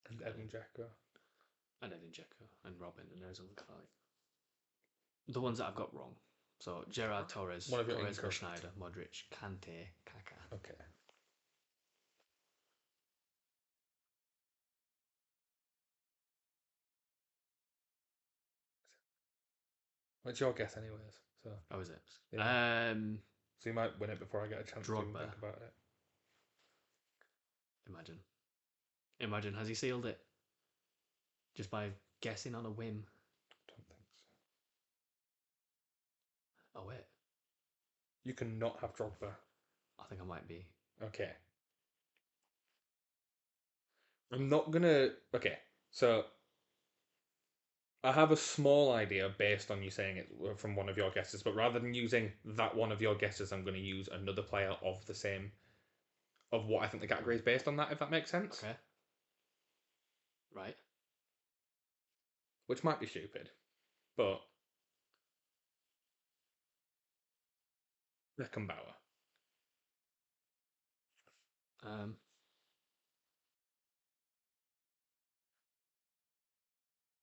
And Edin Dzeko. And Edin Dzeko and Robin and Ozil Kali. The ones that I've got wrong. So Gerard, Torres, Quaresma, Schneider, Modric, Kante, Kaká. Okay. What's your guess, anyways? So. Oh, is it? Yeah. So you might win it before I get a chance to even think about it. Imagine, has he sealed it? Just by guessing on a whim? Don't think so. Oh, wait. You cannot have Drogba. I think I might be. Okay. I'm not gonna... Okay, so... I have a small idea based on you saying it from one of your guesses, but rather than using that one of your guesses, I'm going to use another player of the same... of what I think the category is based on that, if that makes sense. Okay. Right. Which might be stupid, but... Beckenbauer.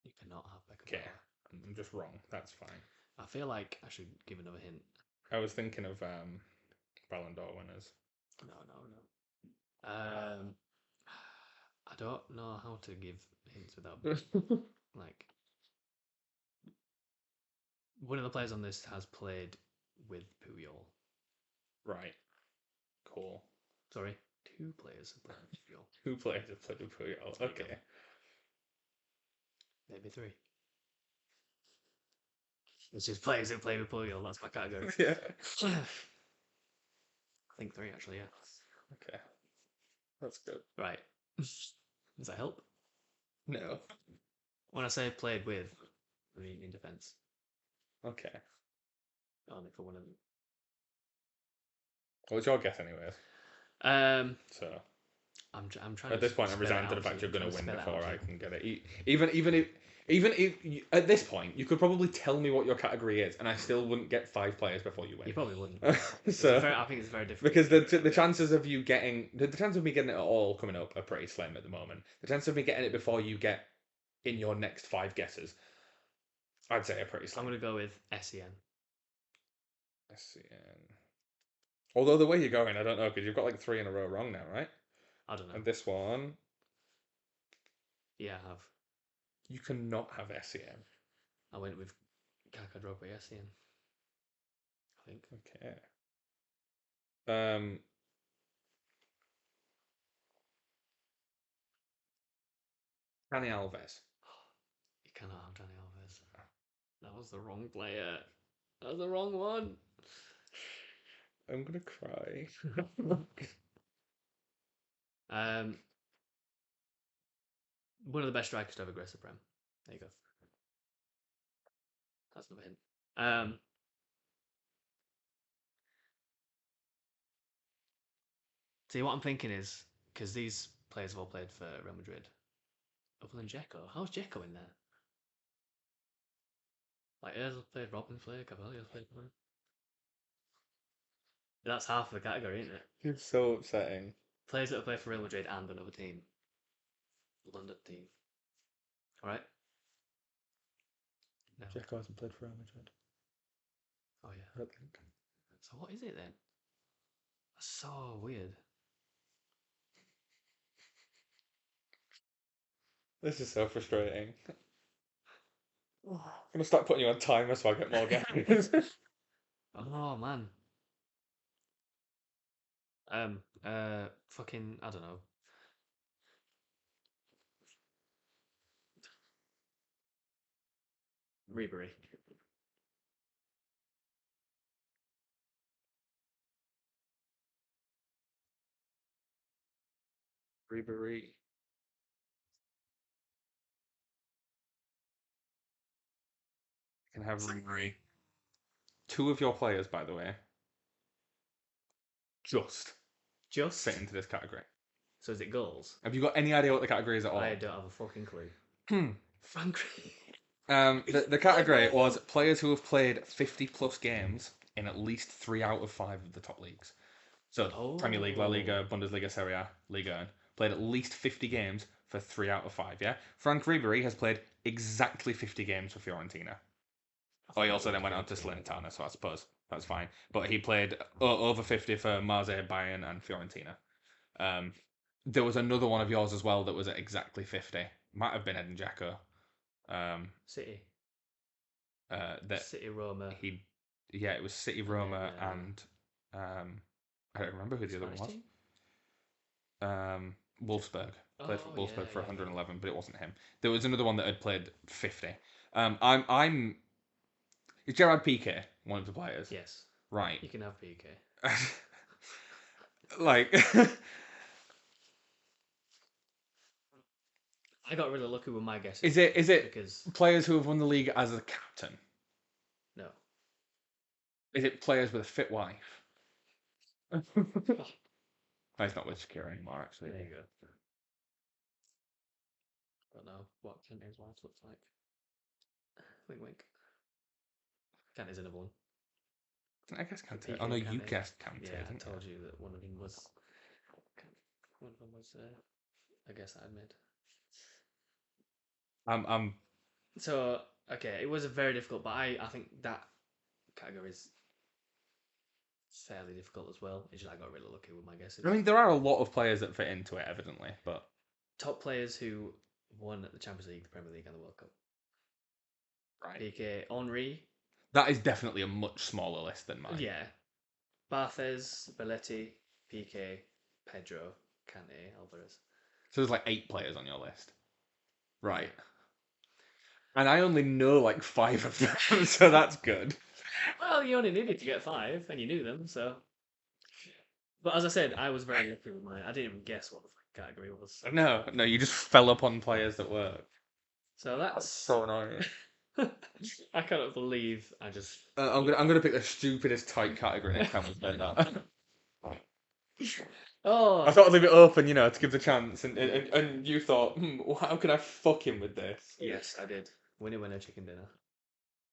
You cannot have Beckenbauer. Okay, I'm just wrong. That's fine. I feel like I should give another hint. I was thinking of Ballon d'Or winners. No. I don't know how to give hints without like. One of the players on this has played with Puyol. Right. Cool. Sorry, two players have played with Puyol. Two players have played with Puyol. Okay. Maybe three. It's just players who play with Puyol. That's my category. Yeah. I think three actually. Yeah. Okay. That's good. Right. Does that help? No. When I say played with, I mean in defence. Okay. Only for one of them. What's your guess, anyways? So I'm trying. At this point, I'm resigned to the fact you're going to win before I can get it. Even if at this point you could probably tell me what your category is, and I still wouldn't get 5 players before you win. You probably wouldn't. So I think it's very different because the chances of you getting the chance of me getting it at all coming up are pretty slim at the moment. The chance of me getting it before you get in your next 5 guesses, I'd say are pretty slim. I'm going to go with SEN. SEN. Although the way you're going, I don't know, because you've got like 3 in a row wrong now, right? I don't know. And this one, yeah, I have. You cannot have SEN. I went with Kaká, Drogba, SEN. I think. Okay. Dani Alves. You cannot have Dani Alves. That was the wrong player. That was the wrong one. I'm gonna cry. One of the best strikers to ever grace the Prem. There you go. That's another hint. See, what I'm thinking is, because these players have all played for Real Madrid, other than Dzeko, how's Dzeko in there? Like, Ozil played, Robin played, Cavalier played. That's half of the category, isn't it? It's so upsetting. Players that have played for Real Madrid and another team. London team. Alright? No. Dzeko hasn't played for Real Madrid. Oh, yeah. I don't think. So what is it then? That's so weird. This is so frustrating. I'm gonna start putting you on timer so I get more games. Oh, man. Fucking, I don't know. Ribery. Ribery. Can have Ribery. Two of your players, by the way, just Just. fit into this category. So is it goals? Have you got any idea what the category is at all? I don't have a fucking clue. Hmm. Frank. The category was players who have played 50 plus games in at least 3 out of 5 of the top leagues. So Premier League, La Liga, Bundesliga, Serie A, Liga 1. Played at least 50 games for 3 out of 5, yeah? Frank Ribery has played exactly 50 games for Fiorentina. Oh, he also then went on to Salernitana, so I suppose that's fine. But he played over 50 for Marseille, Bayern, and Fiorentina. There was another one of yours as well that was at exactly 50. Might have been Edin Dzeko. City. That City, Roma. It was City, Roma, then, and I don't remember who the other one was. Team? Wolfsburg. Played for Wolfsburg for 111, yeah. but it wasn't him. There was another one that had played 50. Is Gerard Piqué one of the players? Yes. Right. You can have PK. Like, I got really lucky with my guesses. is it because players who have won the league as a captain? no. Is it players with a fit wife? He's not with Shakira anymore, actually. There you go. I don't know what Kante's wife looks like. Wink, wink. Kante's another one. I guess Kante. PK Oh no, you Kante. guessed Kante. Yeah, I didn't told you? you that one of them was. One of them was. I guess I'd made. So okay, it was a very difficult, but I think that category is fairly difficult as well. It's just I got really lucky with my guesses. I mean, there are a lot of players that fit into it, evidently, but Top players who won at the Champions League, the Premier League, and the World Cup. right. PK Henry. That is definitely a much smaller list than mine. Yeah. Barthez, Belletti, PK, Pedro, Kante, Alvarez. So there's like 8 players on your list. Right. And I only know like 5 of them, so that's good. Well, you only needed to get 5, and you knew them, so. But as I said, I was very lucky with mine. I didn't even guess what the category was. No, you just fell upon players that work. So that's so annoying. I cannot believe I just. I'm gonna pick the stupidest tight category next time we play that. Oh, I thought I'd leave it open, to give the chance, and you thought, how can I fuck him with this? yes, I did. Winner, chicken dinner.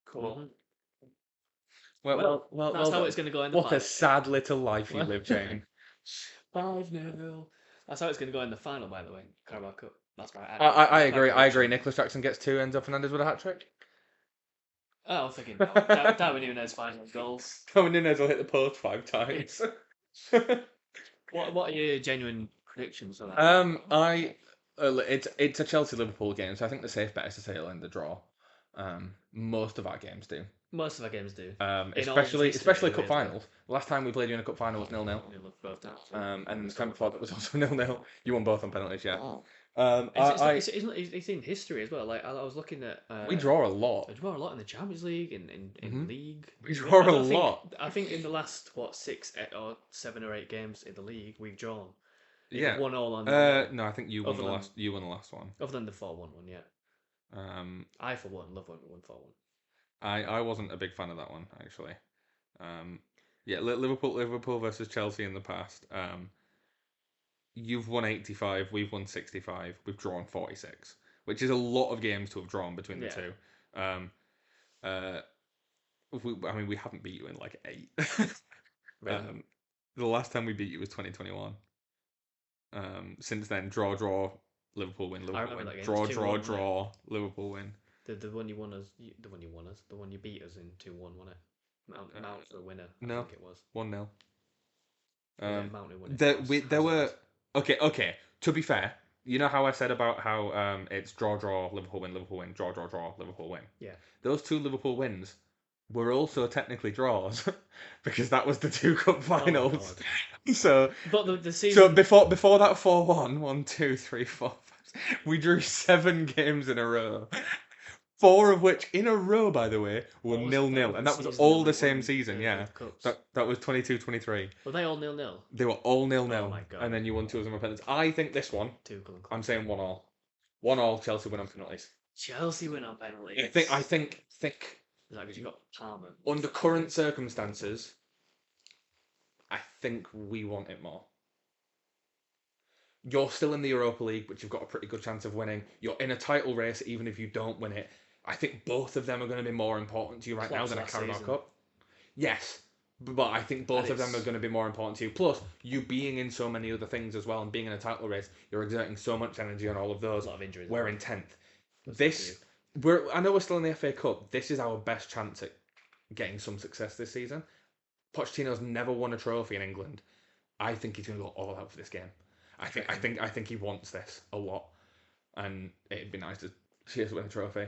Cool. Mhm. Well, That's how it's going to go in the what final. a sad little life you Well- live, Jane. 5-0. That's how it's going to go in the final, by the way. Carabao Cup. That's right. I agree. Nicholas Jackson gets 2, Enzo Fernandez with a hat trick. Oh, I'm thinking Darwin Núñez final goals. Darwin Núñez will hit the post 5 times. What are your genuine predictions for that? It's a Chelsea Liverpool game, so I think the safe bet is to say it'll end the draw. Most of our games do. Most of our games do. Especially anyway, cup as well. finals. Last time we played you in a cup final was 0-0. We look both times. And the time before that was also 0-0. You won both on penalties, yeah. It's in history as well. Like I was looking at. We draw a lot. We draw a lot in the Champions League and in league. We draw a I think- lot. I think in the last 7 or 8 games in the league we've drawn. Yeah. 1-1 on. No, I think you won the last. You won the last one. Other than the 4-1 one, yeah. I for one love when we won 4-1. I wasn't a big fan of that one actually. Liverpool versus Chelsea in the past. You've won 85, we've won 65, we've drawn 46, which is a lot of games to have drawn between the two. We haven't beat you in like 8. Really? The last time we beat you was 2021. Since then, draw, Liverpool win, Liverpool win, that game. draw, It's 2-1, draw, Liverpool win. The one you won us, the one you beat us in 2-1, wasn't it? Mount for the winner. I think it was 1-0. Mount who won it. There were okay. To be fair, you know how I said about how it's draw, Liverpool win, draw, Liverpool win. Yeah. Those 2 Liverpool wins were also technically draws because that was the 2 cup finals. So, but the season. So before that 4-1, 1, 2, 3, 4, 5, we drew 7 games in a row. 4 of which in a row, by the way, were 0-0, and that was all the same season. Yeah, that was 22-23. Were they all 0-0? They were all 0-0. Oh my God. And then you won 2 of them on penalties. I think this one. 2 I'm saying 1-1. 1-1. Chelsea win on penalties. Chelsea win on penalties. I think Is that because you got Palmer? Under current circumstances, I think we want it more. You're still in the Europa League, which you've got a pretty good chance of winning. You're in a title race, even if you don't win it. I think both of them are going to be more important to you right now than a Carabao Cup. Yes, but I think both of them are going to be more important to you. Plus, you being in so many other things as well and being in a title race, you're exerting so much energy on all of those. A lot of injuries. We're in 10th. I know we're still in the FA Cup. This is our best chance at getting some success this season. Pochettino's never won a trophy in England. I think he's going to go all out for this game. I think he wants this a lot, and it'd be nice to see us win a trophy.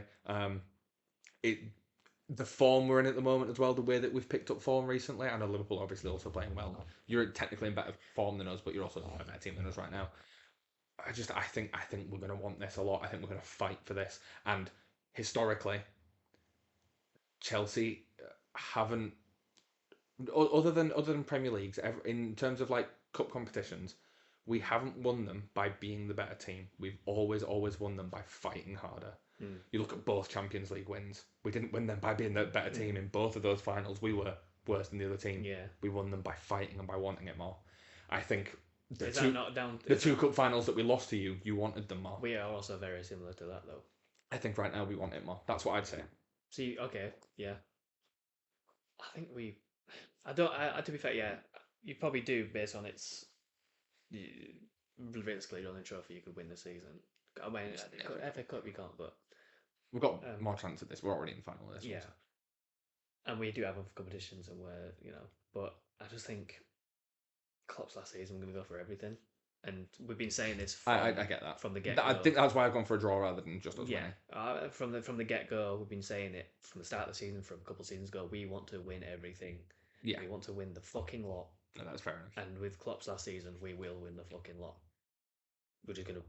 The form we're in at the moment as well, the way that we've picked up form recently. I know Liverpool obviously also playing well. You're technically in better form than us, but you're also a better team than us right now. I think we're going to want this a lot. I think we're going to fight for this. And historically, Chelsea haven't, other than Premier Leagues, in terms of like cup competitions, we haven't won them by being the better team. We've always won them by fighting harder. You look at both Champions League wins. We didn't win them by being the better team in both of those finals. We were worse than the other team. Yeah. We won them by fighting and by wanting it more. I think the two cup finals that we lost to you wanted them more. We are also very similar to that, though. I think right now we want it more. That's what I'd say. See, okay, yeah. I think to be fair, yeah, you probably do based on its. Realistically, the only trophy you could win this season. I mean, FA Cup you can't, but we've got more chance at this. We're already in the final this yeah. And we do have other competitions, and but I just think Klopp's last season, we're going to go for everything. And we've been saying this. I get that from the get-go. I think that's why I've gone for a draw rather than just us winning. From the get-go, we've been saying it from the start of the season, from a couple of seasons ago. We want to win everything. Yeah, we want to win the fucking lot. No, that's fair enough. And with Klopp's last season, we will win the fucking lot. We're just gonna.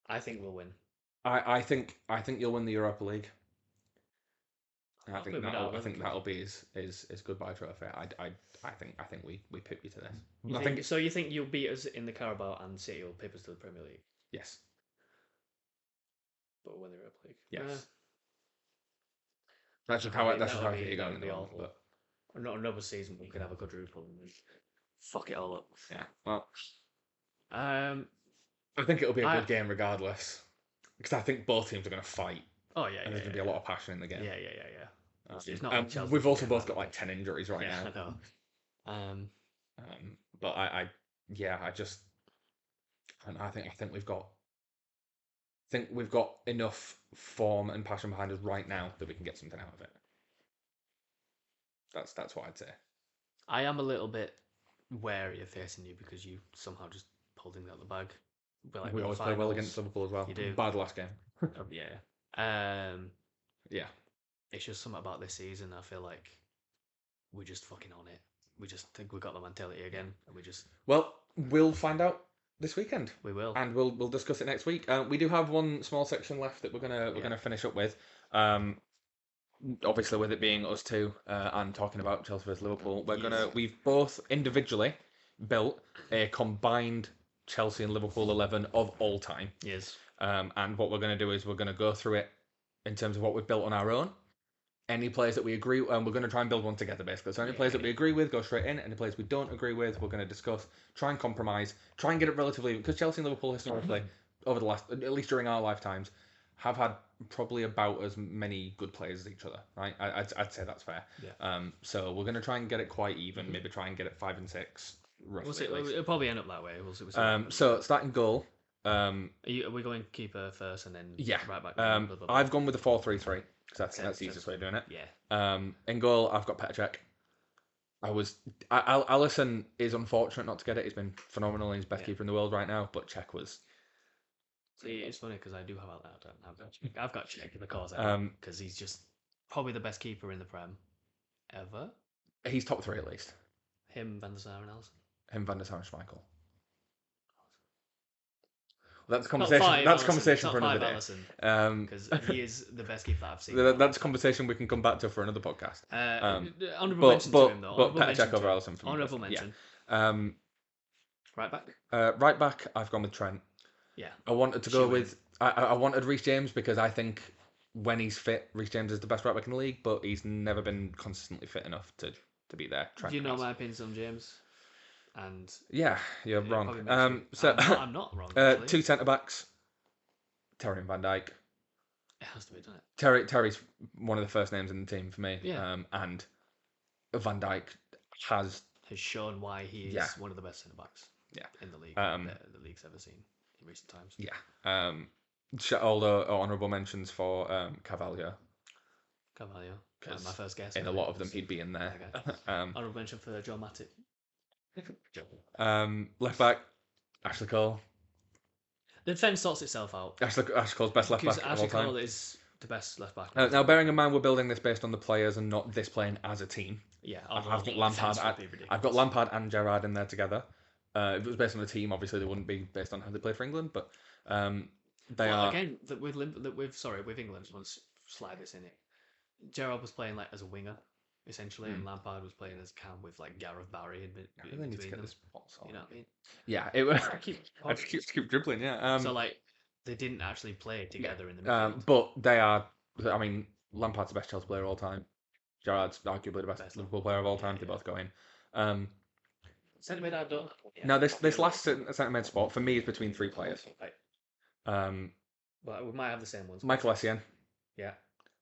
I think we'll win. I think you'll win the Europa League. I think that'll be his goodbye trophy. I think we pip you to this. So you think you'll beat us in the Carabao and City will pip us to the Premier League? Yes. But we'll win the Europa League. Yes. That's just how I think you're going in the moment. But not another season we could have a quadruple and fuck it all up. Yeah. Well. I think it'll be a good game regardless, because I think both teams are going to fight. Oh yeah. And there's going to be a lot of passion in the game. Yeah. It's not we've also both got like 10 injuries right now. I know. But I think we've got enough form and passion behind us right now that we can get something out of it. That's what I'd say. I am a little bit wary of facing you because you somehow just pulled things out of the bag. We always play well against Liverpool as well. You do. Bad last game. Yeah. Yeah. It's just something about this season. I feel like we're just fucking on it. We just think we've got the mentality again, and we just. Well, we'll find out this weekend. We will, and we'll discuss it next week. We do have one small section left that we're gonna finish up with. Obviously, with it being us two and talking about Chelsea versus Liverpool, we've both individually built a combined Chelsea and Liverpool 11 of all time. Yes. And what we're going to do is we're going to go through it in terms of what we've built on our own. Any players that we agree, and we're going to try and build one together basically. So any players that we agree with, go straight in. Any players we don't agree with, we're going to discuss, try and compromise, try and get it relatively, because Chelsea and Liverpool historically, over the last, at least during our lifetimes, have had probably about as many good players as each other. Right? I'd say that's fair. Yeah. So we're going to try and get it quite even. Maybe try and get it 5 and 6. Roughly, it'll probably end up that way. We'll see. So starting goal. Are we going keeper first and then right back? I've gone with the 4-3-3 because that's the easiest way of doing it. Yeah. In goal, I've got Petr Cech. Alisson is unfortunate not to get it. He's been phenomenal. He's best keeper in the world right now. But Cech was. See, it's funny because I do have I've got Cech in the cause because he's just probably the best keeper in the Prem ever. He's top 3 at least. Him, Van der Sar, and Alisson. Him, Van der Sar, and Schmeichel. That's conversation. That's conversation for another day. Because he is the best keeper I've seen. That's a conversation we can come back to for another podcast. Honourable mention to him though. But Petr Cech over Alisson. Honourable mention. Right back. Right back. I've gone with Trent. Yeah. I wanted to go with. I wanted Reece James because I think when he's fit, Reece James is the best right back in the league, but he's never been consistently fit enough to be there. Do you know my opinions on James? And Yeah, you're it wrong. probably makes you- So I'm not wrong. Actually, two centre backs, Terry and Van Dijk. it has to be, doesn't it? Terry's one of the first names in the team for me. Yeah. And Van Dijk has shown why he is Yeah. one of the best centre backs. Yeah. In the league, the league's ever seen in recent times. Yeah. All the honourable mentions for Carvalho. Carvalho, my 'Cause first guess. In a lot of them, he'd be in there. Okay. Honourable mention for Joe Matip. Left back, Ashley Cole. The defence sorts itself out. Ashley Cole's best left back Because of all Ashley time. Cole is the best left back. Now, bearing in mind we're building this based on the players and not this playing as a team. Yeah, I've got Lampard. I've got Lampard and Gerrard in there together. If it was based on the team, obviously they wouldn't be based on how they played for England. But they are again with England. Let's slide this in it. Gerrard was playing like as a winger, essentially, and Lampard was playing as cam with like Gareth Barry in I really need to between get them. this ball sorted. You know what I mean? Yeah, I just keep dribbling. Yeah. So like they didn't actually play together in the midfield. But they are. I mean, Lampard's the best Chelsea player of all time. Gerrard's arguably the best Liverpool player of all time. They both go in. Centre mid, I don't. Now this last centre mid spot for me is between three players. Right. But we might have the same ones. Michael Essien, Yeah.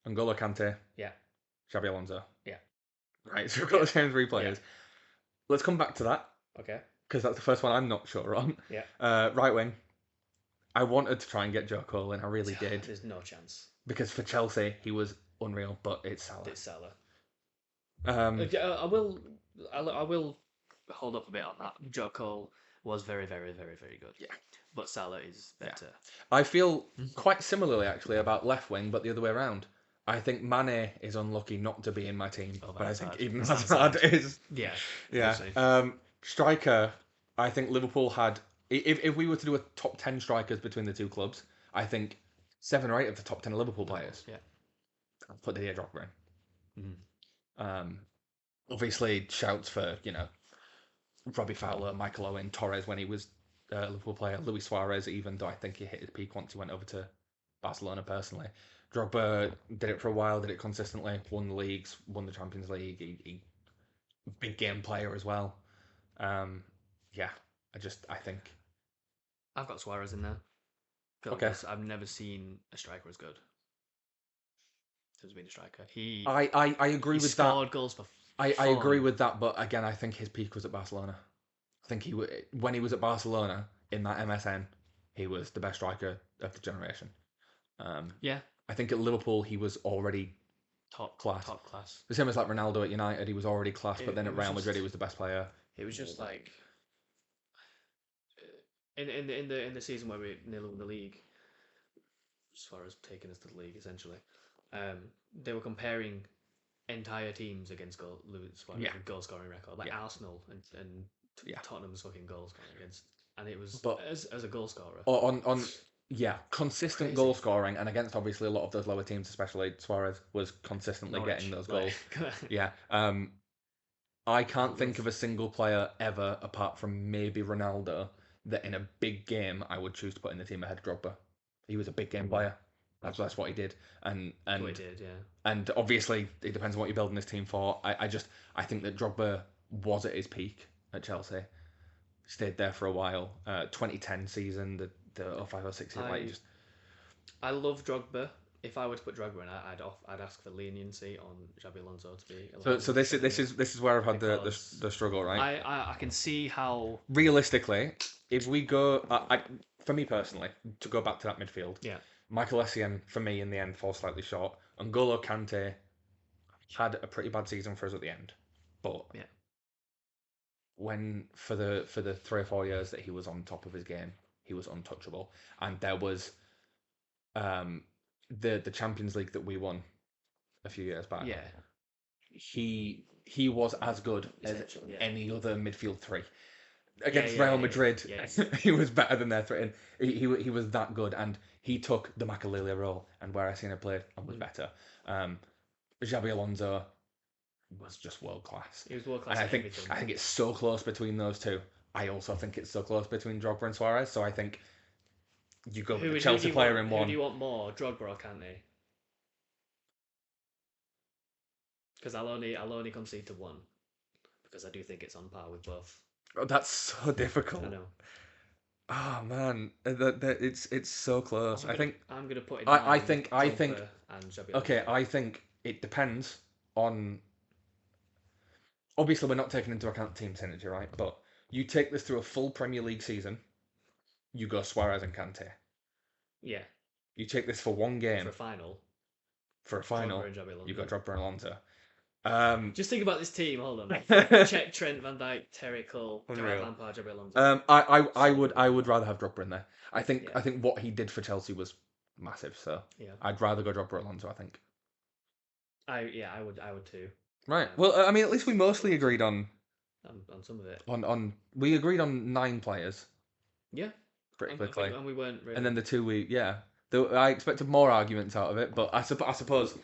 N'Golo Kante, Yeah. Xabi Alonso. Yeah. Right, so we've got the same three players. Let's come back to that Okay. because that's the first one I'm not sure on. Yeah. Right wing. I wanted to try and get Joe Cole in. I really did. There's no chance. Because for Chelsea, he was unreal, but it's Salah. It's Salah. Um, I will hold up a bit on that. Joe Cole was very, very, very, very good. Yeah. But Salah is better. I feel quite similarly actually about left wing, but the other way around. I think Mane is unlucky not to be in my team, but I think even Hazard is. Yeah. Yeah. Striker, I think Liverpool had. If we were to do a top 10 strikers between the two clubs, I think 7 or 8 of the top 10 are Liverpool players. Yeah. I'll put Didier Drogba in. Mm-hmm. Obviously, shouts for Robbie Fowler, Michael Owen, Torres when he was a Liverpool player, Luis Suarez, even though I think he hit his peak once he went over to Barcelona personally. Drogba did it for a while, did it consistently, won the leagues, won the Champions League. He big game player as well. I think. I've got Suarez in there. Okay. I've never seen a striker as good. As being a striker, I agree with that. Scored goals for. I agree with that, but again, I think his peak was at Barcelona. I think when he was at Barcelona in that MSN, he was the best striker of the generation. Yeah. I think at Liverpool he was already top class. class. The same as like Ronaldo at United, he was already class, but then at Real Madrid he was the best player. It was just like in the season where we nearly won the league, as far as taking us to the league essentially. They were comparing entire teams against Luis Suarez goal scoring record, like Arsenal and Tottenham's fucking goal scoring against, and it was as a goal scorer on consistent goal scoring, and against obviously a lot of those lower teams, especially Suarez was consistently getting those goals. I can't think of a single player ever apart from maybe Ronaldo that in a big game I would choose to put in the team ahead of Drogba. He was a big game player. That's what he did, and and obviously it depends on what you're building this team for. I think that Drogba was at his peak at Chelsea, stayed there for a while. 2010 season, the 05-06 season, I love Drogba. If I were to put Drogba in, I'd ask for leniency on Xabi Alonso to be. So this is where I've had the struggle, right? I can see how realistically, if we go, for me personally, to go back to that midfield, Michael Essien, for me, in the end, falls slightly short. N'Golo Kante had a pretty bad season for us at the end. But when, for the 3 or 4 years that he was on top of his game, he was untouchable. And there was the Champions League that we won a few years back. Yeah. He was as good as any other midfield three. Against Real Madrid, he was better than their three. And he was that good, and he took the Makalele role, and where Essien had played and was better. Xabi Alonso was just world class. He was world class. And I think it's so close between those two. I also think it's so close between Drogba and Suarez. So I think you go with the Chelsea player in one. Who do you want more, Drogba or Kante? Because I'll only concede to one because I do think it's on par with both. Oh, that's so difficult. I know. Oh man, it's so close. I'm gonna put in I mine, think Drogba and Xabi okay. Alonso. I think it depends on. Obviously, we're not taking into account team synergy, right? But you take this through a full Premier League season, you go Suarez and Kante. Yeah, You take this for one for game, a final, for a Drogba final, and Xabi you Alonso. got Drogba and Alonso. Just think about this team. Hold on. Check Trent, Van Dijk, Terry Cole, Gerrard Unreal. Lampard, Xabi Alonso. I would rather have Drogba in there. I think Yeah. what he did for Chelsea was massive. So Yeah. I'd rather go Drogba Alonso. I think. I would too. Right. Well, I mean, at least we mostly agreed on some of it. we agreed on 9 players Yeah. pretty I quickly, think, and we weren't really. and then the 2 I expected more arguments out of it, but I suppose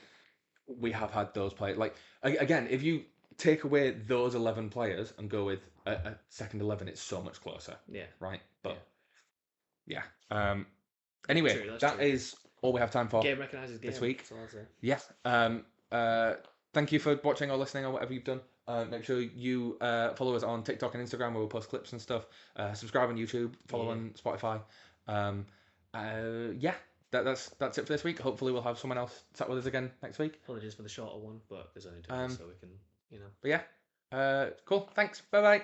we have had those players. Like again, if you take away those 11 players and go with a second 11, it's so much closer. Yeah. Right. But yeah. Anyway, that is all we have time for Game recognises game this week. That's all I'll say. Yeah. Thank you for watching or listening or whatever you've done. Make sure you follow us on TikTok and Instagram where we'll post clips and stuff. Subscribe on YouTube. Follow on Spotify. Yeah. That's it for this week. Hopefully we'll have someone else sat with us again next week. Apologies for the shorter one, but there's only 2 so we can, But yeah. Cool. Thanks. Bye bye.